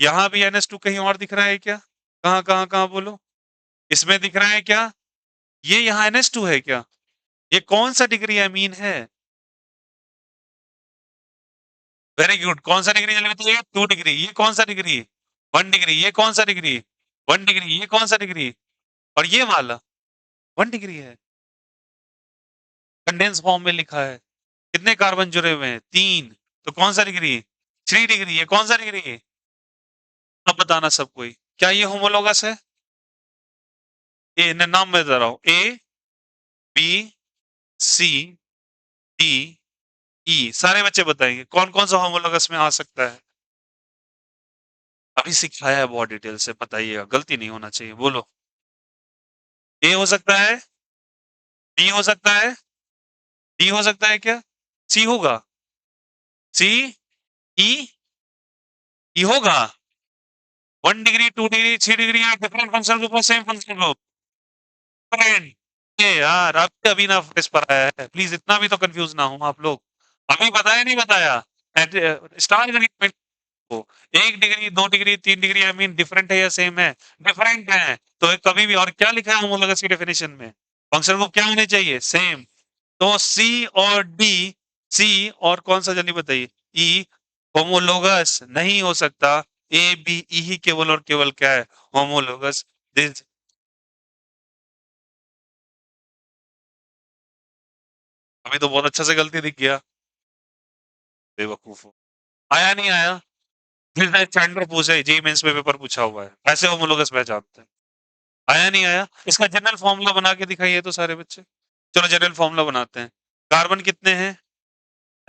S1: यहाँ भी NH2 कहीं और दिख रहा है क्या? कहाँ कहाँ कहाँ बोलो? इसमें दिख रहा है क्या? ये यहाँ NH2 है क्या? ये कौन सा डिग्री अमीन है? Very good. कौन सा डिग्री जल्दी बताइए? 2 डिग्री। ये कौन सा डिग्री? 1 डिग्री। ये कौन सा डिग्री? 1 डिग्री। ये कौन सा डिग्री? और ये वाला 1 डिग्री है। कंडेंस फॉर्म में लिखा है। कितने कार्बन जुड़े हुए हैं? 3। तो कौन सा डिग्री? 3 डिग्री। ये कौन सा डिग्री? अब बताना सब कोई, क्या ये होमोलोगस है? ए नाम में बता रहा हूं, A B C D E. सारे बच्चे बताएंगे कौन कौन सा होमोलोगस में आ सकता है। अभी सिखाया है बहुत डिटेल से, बताइएगा, गलती नहीं होना चाहिए। बोलो। ए हो सकता है, डी हो सकता है, डी हो सकता है क्या? सी होगा? सी ई ई होगा? 1 डिग्री, 2 डिग्री, 3 डिग्री या डिफरेंट फंक्शन ग्रुप और सेम फंक्शन ग्रुप? फ्रेंड, ये यार आपके अभी ना इस पर आया है, प्लीज इतना भी तो कंफ्यूज ना हो आप लोग। अभी बताया नहीं बताया? स्टार को 1 degree, 2 degree, 3 degree, I mean different है या सेम है? डिफरेंट है। तो कभी भी, और क्या लिखा है होमोलोगस की डेफिनेशन में? फंक्शन ग्रुप क्या होने चाहिए? सेम। तो सी और डी, सी और कौन सा जल्दी बताइए? ई होमोलोगस नहीं हो सकता। ए बी ई ही केवल और केवल क्या है? होमोलोगस। दिस अभी तो बहुत अच्छा से गलती दिख गया। बेवकूफ हो। आया नहीं आया? फिर चैंडर पूछे, जी मेंस में पेपर पूछा हुआ है, ऐसे होमोलोगस पहचानते हैं। आया नहीं आया? इसका जनरल फॉर्मूला बना के दिखाइए तो सारे बच्चे। चलो जनरल फॉर्मूला बनाते हैं। कार्बन कितने हैं?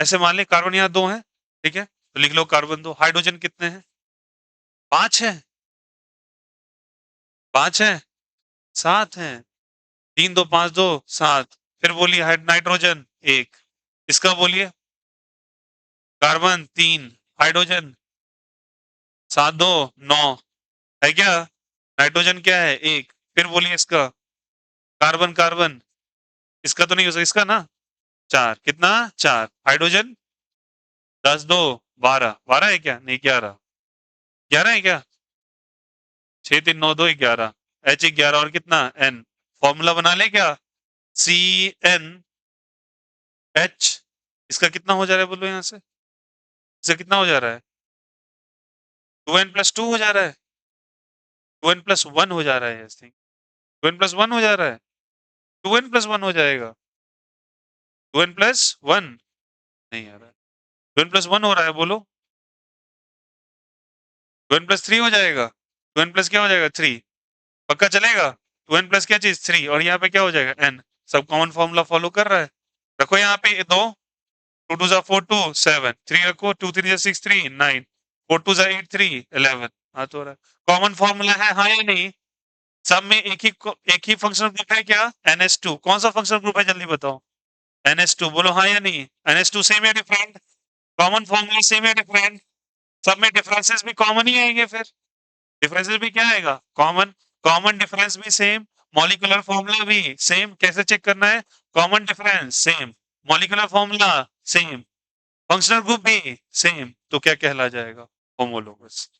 S1: ऐसे मान ले कार्बन यहाँ 2 है, ठीक है, तो लिख लो कार्बन 2। हाइड्रोजन कितने हैं? 5 है। 5 है? 7 है। 3 2 5 2 7। फिर बोलिए नाइट्रोजन 1। इसका बोलिए। कार्बन 3, हाइड्रोजन 7 2 9 है क्या? नाइट्रोजन क्या है? 1। फिर बोलिए इसका। कार्बन कार्बन, इसका तो नहीं हो सकता, इसका ना 4। कितना? 4। हाइड्रोजन 10 2 12। 12 है क्या? नहीं 11। 11 है क्या? 6 3 9 2 11। H 11 और कितना? N। फॉर्मूला बना ले क्या? CnH। इसका कितना हो जा रहा है बोलो यहाँ से? इसका कितना हो जा रहा है? 2n+2 हो जा रहा है। 2n+1 हो जा रहा है। 2n+1 हो जा रहा है। 2n+1 हो जाएगा। 2n+1 नहीं आ रहा है। 2n+1 हो रहा है बोलो। 2n+3 हो जाएगा। 2n+ क्या हो जाएगा? 3। पक्का चलेगा? 2n+ क्या चीज? 3। और यहाँ पे क्या हो जाएगा? n। सब कॉमन फॉर्मूला फॉलो कर रहा है। रखो यहाँ पे 2। 2 2 जा 4 2 7। 3 रखो। 2 3 जा 6 3 9। 4 2 जा 8 3 11। हाँ तो रहा कॉमन फॉर्मूला है, हाँ या नहीं? सब में एक ही फंक्शनल ग्रुप है क्या? NH2। कौन सा फंक्शनल ग्रुप है जल्दी बताओ? NH2। बोलो हाँ या नहीं? NH2 सेम या डिफरेंट? कॉमन फॉर्मूला सेम या डिफरेंट? सब में डिफरेंसेस भी कॉमन ही आएंगे फिर। डिफरेंसेस भी क्या आएगा? कॉमन। कॉमन डिफरेंस भी सेम, मॉलिक्यूलर फॉर्मूला भी सेम। कैसे चेक करना है? Common difference same, molecular formula same, functional group भी सेम। तो क्या कहला जाएगा? होमोलोगस।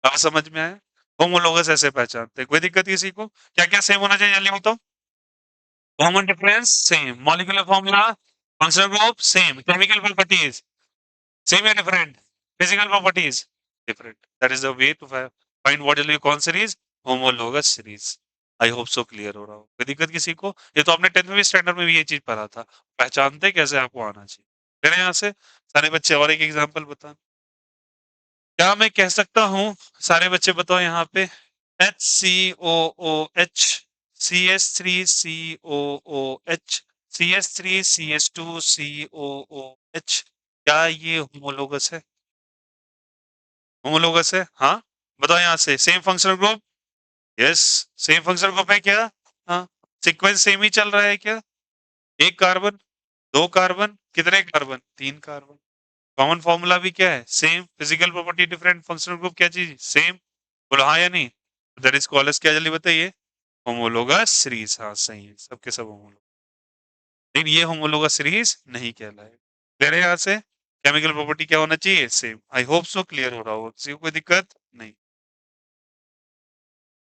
S1: अब समझ में आया? होमोलोगस ऐसे पहचानते हैं। कोई दिक्कत किसी को? क्या क्या सेम होना चाहिए जल्दी बताओ? Common difference same, molecular formula, functional group same, chemical properties same या different? Physical properties different. That is the way to find what is कौन series? Homologous series. I hope so clear हो रहा हो। कोई दिक्कत किसी को? ये तो आपने 10वीं स्टैंडर्ड में भी ये चीज पढ़ा था। पहचानते कैसे आपको आना चाहिए। फिर यहाँ से सारे बच्चे और एक एग्जांपल बता। क्या मैं कह सकता हूँ? सारे बच्चे बताओ यहाँ पे। HCOOH, CS3COOH, CS3CS2COOH। क्या ये होमोलोगस है? होमोलोगस है, हाँ। बताओ यहाँ से। Same functional group? Yes. Same functional group है क्या? हाँ। सीक्वेंस सेम ही चल रहा है क्या? एक कार्बन, दो कार्बन, कितने कार्बन? 3 कार्बन। कॉमन फॉर्मूला भी क्या है? Same. Physical property different, functional group क्या चीज? सेम। बोलो हाँ या नहीं? दैट इज कॉल्ड एज क्या जल्दी बताइए? Homologous series. हाँ सही है, सबके सब होमोलोगस। लेकिन ये होमोलोगस सीरीज नहीं कहलाएगा। क्लियर है यहाँ से? केमिकल प्रॉपर्टी क्या होना चाहिए? सेम। आई होप सो क्लियर हो रहा होगा, किसी को कोई दिक्कत नहीं?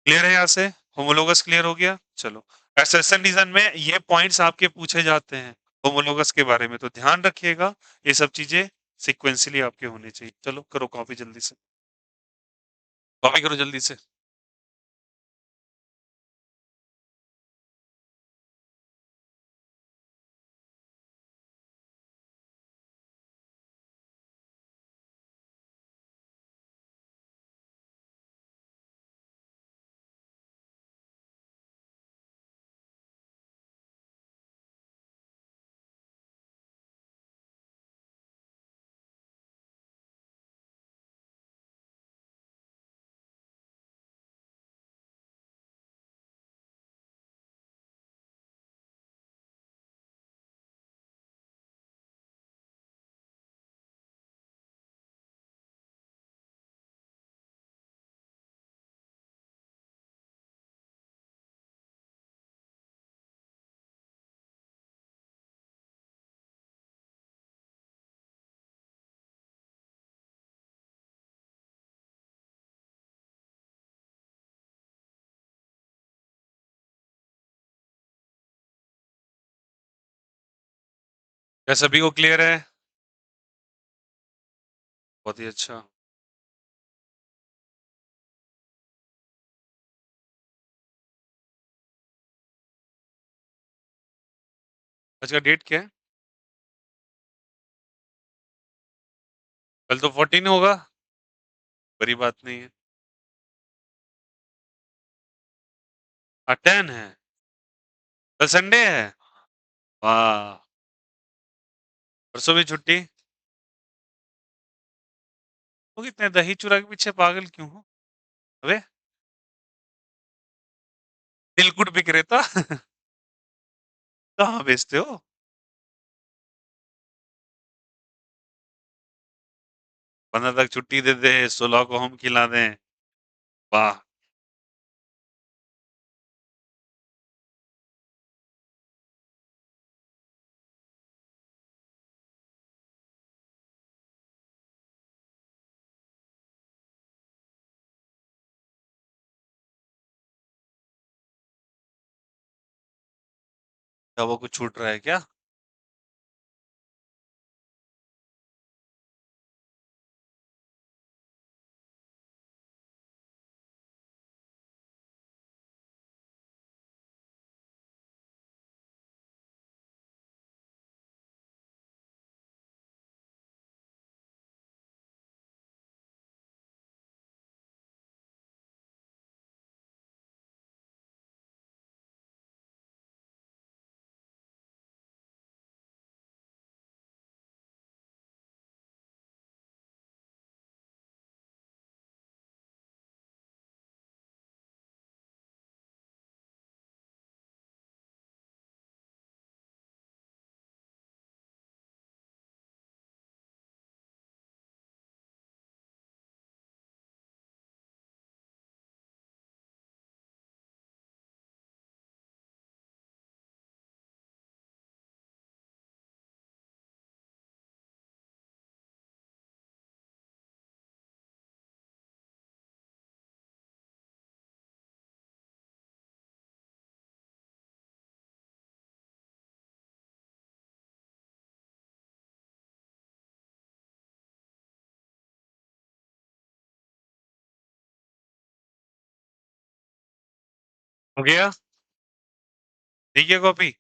S1: क्लियर है यहाँ से? होमोलोगस क्लियर हो गया? चलो। एसेशन डिजाइन में ये पॉइंट्स आपके पूछे जाते हैं होमोलोगस के बारे में, तो ध्यान रखिएगा ये सब चीजें। सीक्वेंशियली आपके होने चाहिए। चलो करो कॉपी जल्दी से, कॉपी करो जल्दी से। क्या सभी को क्लियर है? बहुत ही अच्छा। आज का डेट क्या है? कल तो 14 होगा। बड़ी बात नहीं है। 10 है। कल संडे है। वाह। परसों भी छुट्टी। तो इतने दही चूरा के पीछे पागल क्यों हो? अबे तिलकुट विक्रेता। कहाँ बेचते हो? 15 तक छुट्टी दे दे, 16 को हम खिला दें। वाह। क्या वो कुछ छूट रहा है क्या? हो गया? ठीक है कॉपी।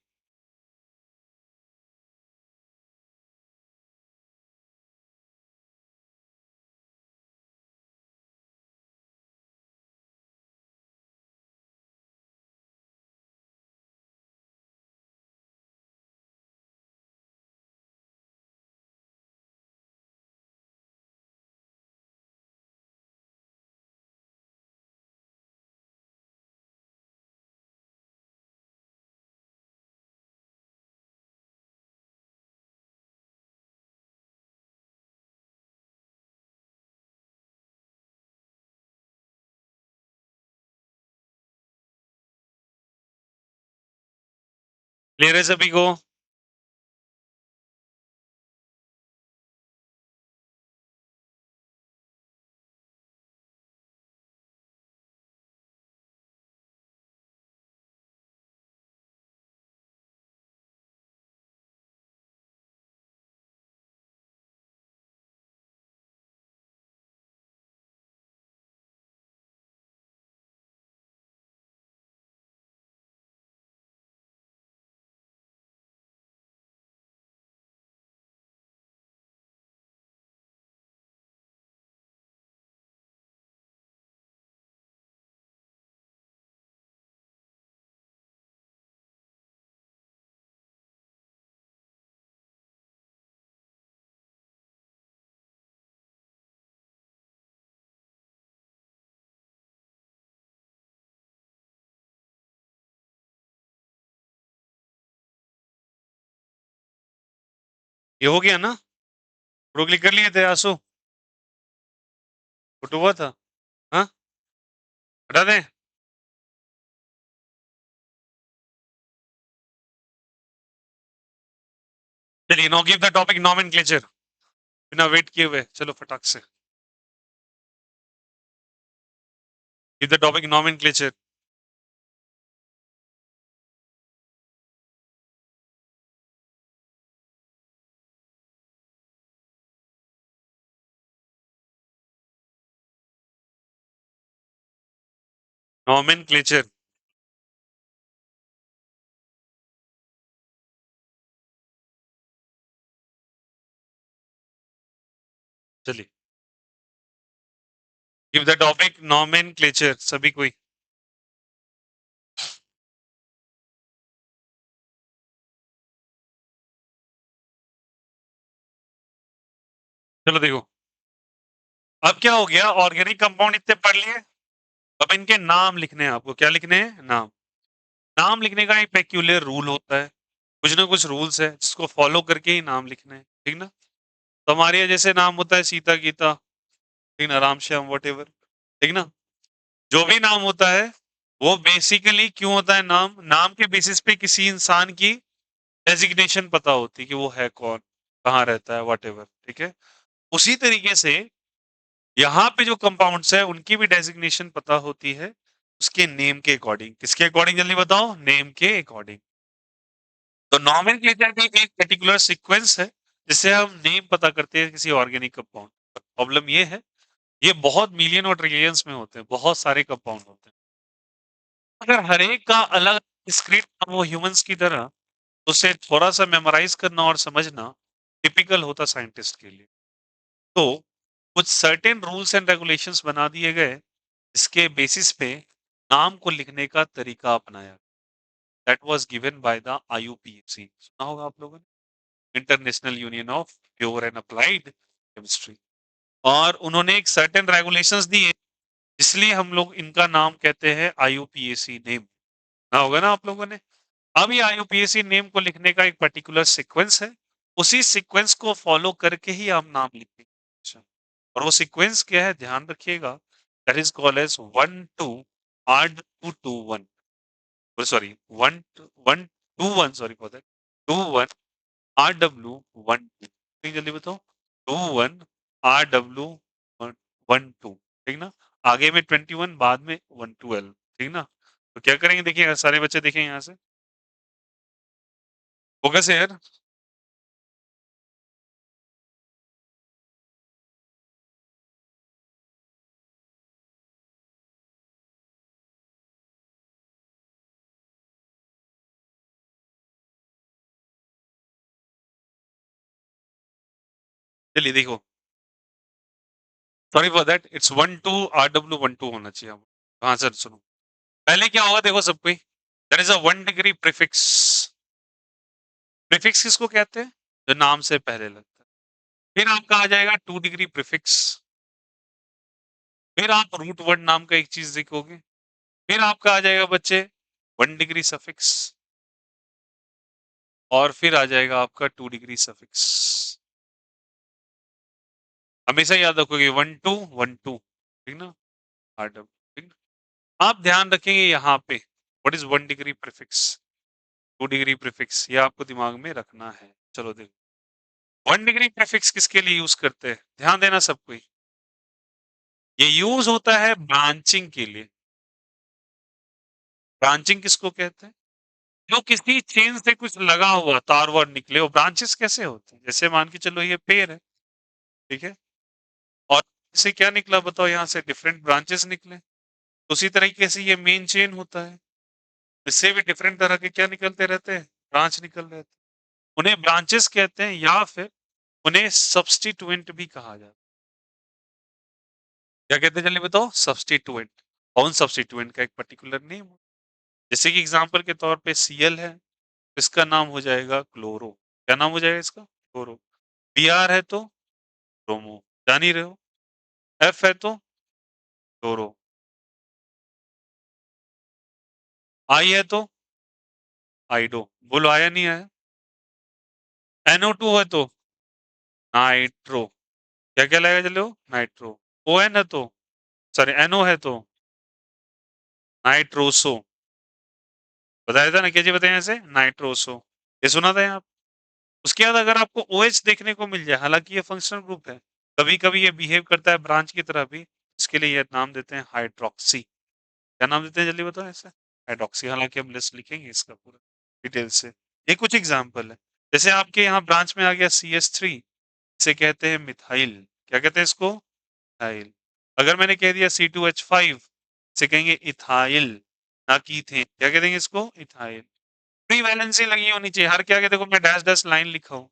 S1: क्लियर है सभी को? ये हो गया ना? फोटो क्लिक कर लिए थे आंसू? फोटो हुआ था? हाँ, हटा दें? चलिए, now give the topic nomenclature. बिना वेट किए हुए चलो फटाक से give the topic nomenclature. Nomenclature. चलिए, गिव द टॉपिक नॉमेनक्लेचर सभी कोई। चलो देखो, अब क्या हो गया, ऑर्गेनिक कंपाउंड इतने पढ़ लिए, अब इनके नाम लिखने हैं आपको। क्या लिखने हैं? नाम। नाम लिखने का एक पेक्यूलियर रूल होता है, कुछ ना कुछ रूल्स है जिसको फॉलो करके ही नाम लिखने हैं, ठीक ना? तो हमारे यहाँ जैसे नाम होता है सीता गीता, ठीक ना, राम श्याम वट एवर, ठीक ना? जो भी नाम होता है वो बेसिकली क्यों होता है नाम? नाम के बेसिस पे किसी इंसान की डेजिग्नेशन पता होती है कि वो है कौन, कहाँ रहता है, वट एवर, ठीक है? उसी तरीके से यहाँ पे जो कंपाउंड्स है उनकी भी डेजिग्नेशन पता होती है उसके नेम के अकॉर्डिंग। किसके अकॉर्डिंग जल्दी बताओ? नेम के अकॉर्डिंग। तो नॉमेनक्लेचर भी एक पर्टिकुलर सीक्वेंस है जिससे हम नेम पता करते हैं किसी ऑर्गेनिक कंपाउंड। प्रॉब्लम ये है, ये बहुत मिलियन और ट्रिलियंस में होते हैं, बहुत सारे कंपाउंड होते हैं। अगर हर एक का अलग स्क्रिप्ट वो ह्यूमंस की तरह, तो उसे थोड़ा सा मेमोराइज करना और समझना टिपिकल होता साइंटिस्ट के लिए। तो कुछ सर्टेन रूल्स एंड रेगुलेशंस बना दिए गए इसके बेसिस पे नाम को लिखने का तरीका अपनाया। That was given by the IUPAC, सुना होगा आप लोगों ने, international union of pure and applied chemistry. और उन्होंने एक सर्टेन रेगुलेशंस दिए, इसलिए हम लोग इनका नाम कहते हैं आईयूपीएसी नेम। ना होगा ना आप लोगों ने? अब ये आईयूपीएसी नेम को लिखने का एक पर्टिकुलर सीक्वेंस है, उसी सीक्वेंस को फॉलो करके ही आप नाम लिखेंगे। अच्छा, और वो सीक्वेंस क्या है ध्यान रखिएगा, that is called as 1 2 R 2 2 1, sorry 1 1 2 1, sorry for that, 2 1 RW 1 2, जल्दी बताओ, 2 1 RW 1 2, ठीक ना? आगे में 21, बाद में 1 2 L, ठीक ना? तो क्या करेंगे देखिए, सारे बच्चे देखें यहाँ से, फोकस है यार। चलिए देखो, sorry for that, it's 1 2 RW 1 2 होना चाहिए। हाँ सर सुनो, पहले क्या होगा देखो सब कोई, that is a 1 degree prefix. Prefix किसको कहते हैं? जो नाम से पहले लगता है। फिर आपका आ जाएगा 2 डिग्री प्रीफिक्स। फिर आप रूट वर्ड नाम का एक चीज देखोगे। फिर आपका आ जाएगा बच्चे 1 डिग्री सफिक्स। और फिर आ जाएगा आपका 2 डिग्री सफिक्स। हमेशा याद रखोगे 1 2 1 2, ठीक ना? RW, ठीक ना? आप ध्यान रखेंगे यहाँ पे what is 1 degree prefix, 2 degree prefix, ये आपको दिमाग में रखना है। चलो देखो, 1 डिग्री प्रीफिक्स किसके लिए यूज करते हैं, ध्यान देना सब कोई। ये यूज होता है ब्रांचिंग के लिए। ब्रांचिंग किसको कहते हैं? जो किसी चेन से कुछ लगा हुआ तार वार निकले, वो ब्रांचेस कैसे होते हैं? जैसे मान के चलो ये पेड़ है, ठीक है, और इसे क्या निकला बताओ, यहाँ से डिफरेंट ब्रांचेस निकले। तो उसी तरीके से ये मेन चेन होता है, इससे भी डिफरेंट तरह के क्या निकलते रहते हैं, ब्रांच निकल रहे थे। उन्हें ब्रांचेस कहते हैं, या फिर उन्हें सब्स्टिट्यूएंट भी कहा जाता है। क्या कहते हैं जल्दी बताओ? सब्स्टिट्यूएंट। कौन सब्स्टिट्यूएंट का एक पर्टिकुलर नेम, जैसे कि एग्जांपल के तौर पे Cl है, इसका नाम हो जाएगा क्लोरो। क्या नाम हो जाएगा इसका? क्लोरो। Br है तो ब्रोमो, जान ही रहे हो। F है तो क्लोरो। I है तो आइडो। बोलो आया नहीं आया? NO2 है तो नाइट्रो, क्या-क्या लाएगा जल्दी वो? नाइट्रो, ON है तो सॉरी NO है तो नाइट्रोसो, बताया था ना, क्या चीज़ बताई ऐसे? नाइट्रोसो, ये सुना था यहाँ? उसके बाद अगर आपको OH देखने को मिल जाए, हालाँकि ये फंक्शनल ग्रुप है, कभी-कभी ये बिहेव करता है ब्रांच की तरह भी, इसके लिए ये नाम देते हैं हाइड्रॉक्सी। क्या नाम देते हैं जल्दी बताओ ऐसे? हाइड्रॉक्सी, हालाँकि हम लिस्ट लिखेंगे इसका पूरा डिटेल से। ये कुछ एग्ज़ाम्पल है। जैसे आपके यहाँ ब्रांच में आ गया CH3, इसे कहते हैं मिथाइल। क्या कहते हैं इसको? मिथाइल। अगर मैंने कह दिया C2H5, इसे कहेंगे इथाइल, ना कि इथेन। क्या कह देंगे इसको? इथाइल। फ्री वैलेंसी लगी होनी चाहिए। हर के आगे देखो मैं डैश डैश लाइन लिखा हूँ।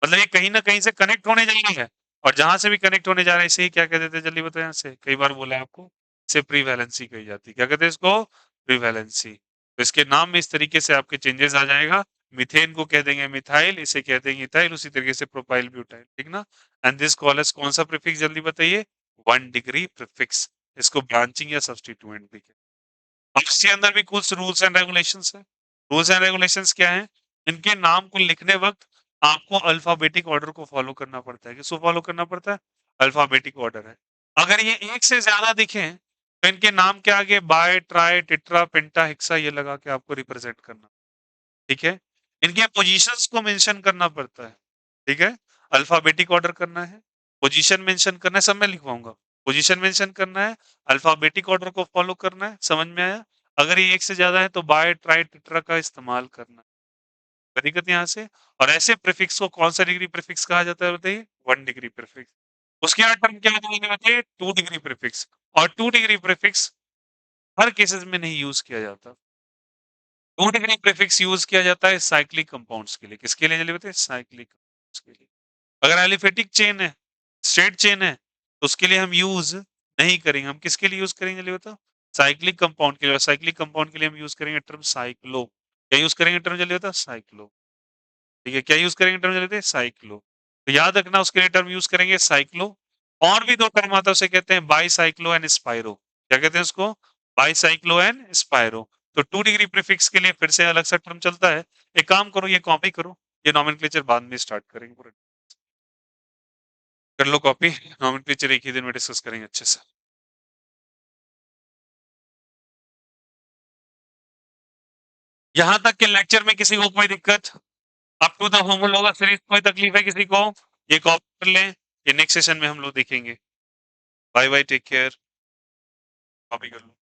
S1: मतलब ये कहीं न कहीं से कनेक्ट होने जा रही है, और जहाँ से भी कनेक्ट होने जा रहा है इसे ही क्या कह देते हैं जल्दी बताओ यहाँ से? कई बार बोला है आपको, इसे प्रीवैलेंसी कही जाती है। क्या कहते हैं इसको? प्रीवैलेंसी। तो इसके नाम में इस तरीके से आपके चेंजेस आ जाएगा। मीथेन को कह देंगे मिथाइल, इसे कह देंगे इथाइल, उसी तरीके से प्रोपाइल ब्यूटाइल, ठीक ना? एंड दिस कॉल एज़ कौन सा प्रीफिक्स जल्दी बताइए? 1 डिग्री प्रीफिक्स। इसको ब्रांचिंग या सब्स्टिट्यूएंट भी कहते हैं। और इसके अंदर भी कुछ रूल्स एंड रेगुलेशंस हैं। रूल्स एंड रेगुलेशंस क्या हैं? इनके नाम को लिखने वक़्त आपको अल्फाबेटिक ऑर्डर को फॉलो करना पड़ता है। किसको फॉलो करना पड़ता है? अल्फाबेटिक ऑर्डर है। अगर ये एक से ज्यादा दिखें तो इनके नाम के आगे बाय, ट्राई, टेट्रा, पेंटा, हेक्सा ये लगा के आपको रिप्रेजेंट करना, ठीक है? इनके पोजीशंस को मेंशन करना पड़ता है, ठीक है? अल्फाबेटिक ऑर्डर करना है, पोजीशन मेंशन करना है, सब मैं लिखवाऊंगा। पोजीशन मेंशन करना है, अल्फाबेटिक ऑर्डर को फॉलो करना है, समझ में आया? अगर ये एक से ज्यादा है तो बाय, ट्राई, टेट्रा का इस्तेमाल करना है। दिक्कत यहाँ से। और ऐसे प्रीफिक्स को कौन सा डिग्री प्रीफिक्स कहा जाता है बताइए? 1 डिग्री प्रीफिक्स। उसके बाद टर्म क्या आता है बताइए? 2 डिग्री प्रीफिक्स। और 2 डिग्री प्रीफिक्स हर केसेस में नहीं यूज किया जाता। 2 डिग्री प्रीफिक्स यूज किया जाता है साइक्लिक कंपाउंड्स के लिए। किसके लिए जल्दी बताइए? साइक्लिक कंपाउंड्स के लिए। अगर एलिफेटिक चेन है, स्ट्रेट चेन है, तो उसके लिए हम यूज नहीं करेंगे। हम किसके लिए यूज करेंगे जल्दी बताओ? साइक्लिक कंपाउंड के लिए। और साइक्लिक कंपाउंड के लिए हम यूज करेंगे टर्म साइक्लो। क्या यूज करेंगे टर्म जल्दी बताओ? साइक्लो। ठीक है, क्या यूज करेंगे टर्म जल्दी बताइए? साइक्लो। तो याद रखना उसके लिए टर्म यूज करेंगे साइक्लो। और भी दो टर्म आता है उसे कहते हैं बाईसाइक्लो एंड स्पाइरो। क्या कहते हैं उसको? Bicyclo and spiro. तो 2 डिग्री प्रीफिक्स के लिए फिर से अलग सा टर्म चलता है। एक काम करो, ये कॉपी करो, ये नॉमेनक्लेचर बाद में स्टार्ट करेंगे पूरा। कर लो कॉपी, नॉमेनक्लेचर एक ही दिन में डिस्कस करेंगे अच्छे से। यहां तक के लेक्चर में किसी को कोई दिक्कत? अप टू द होमोलोगा सीरीज कोई तकलीफ है किसी को? ये कॉपी कर लें, ये नेक्स्ट सेशन में हम लोग देखेंगे। Bye bye, take care. Copy कर लो।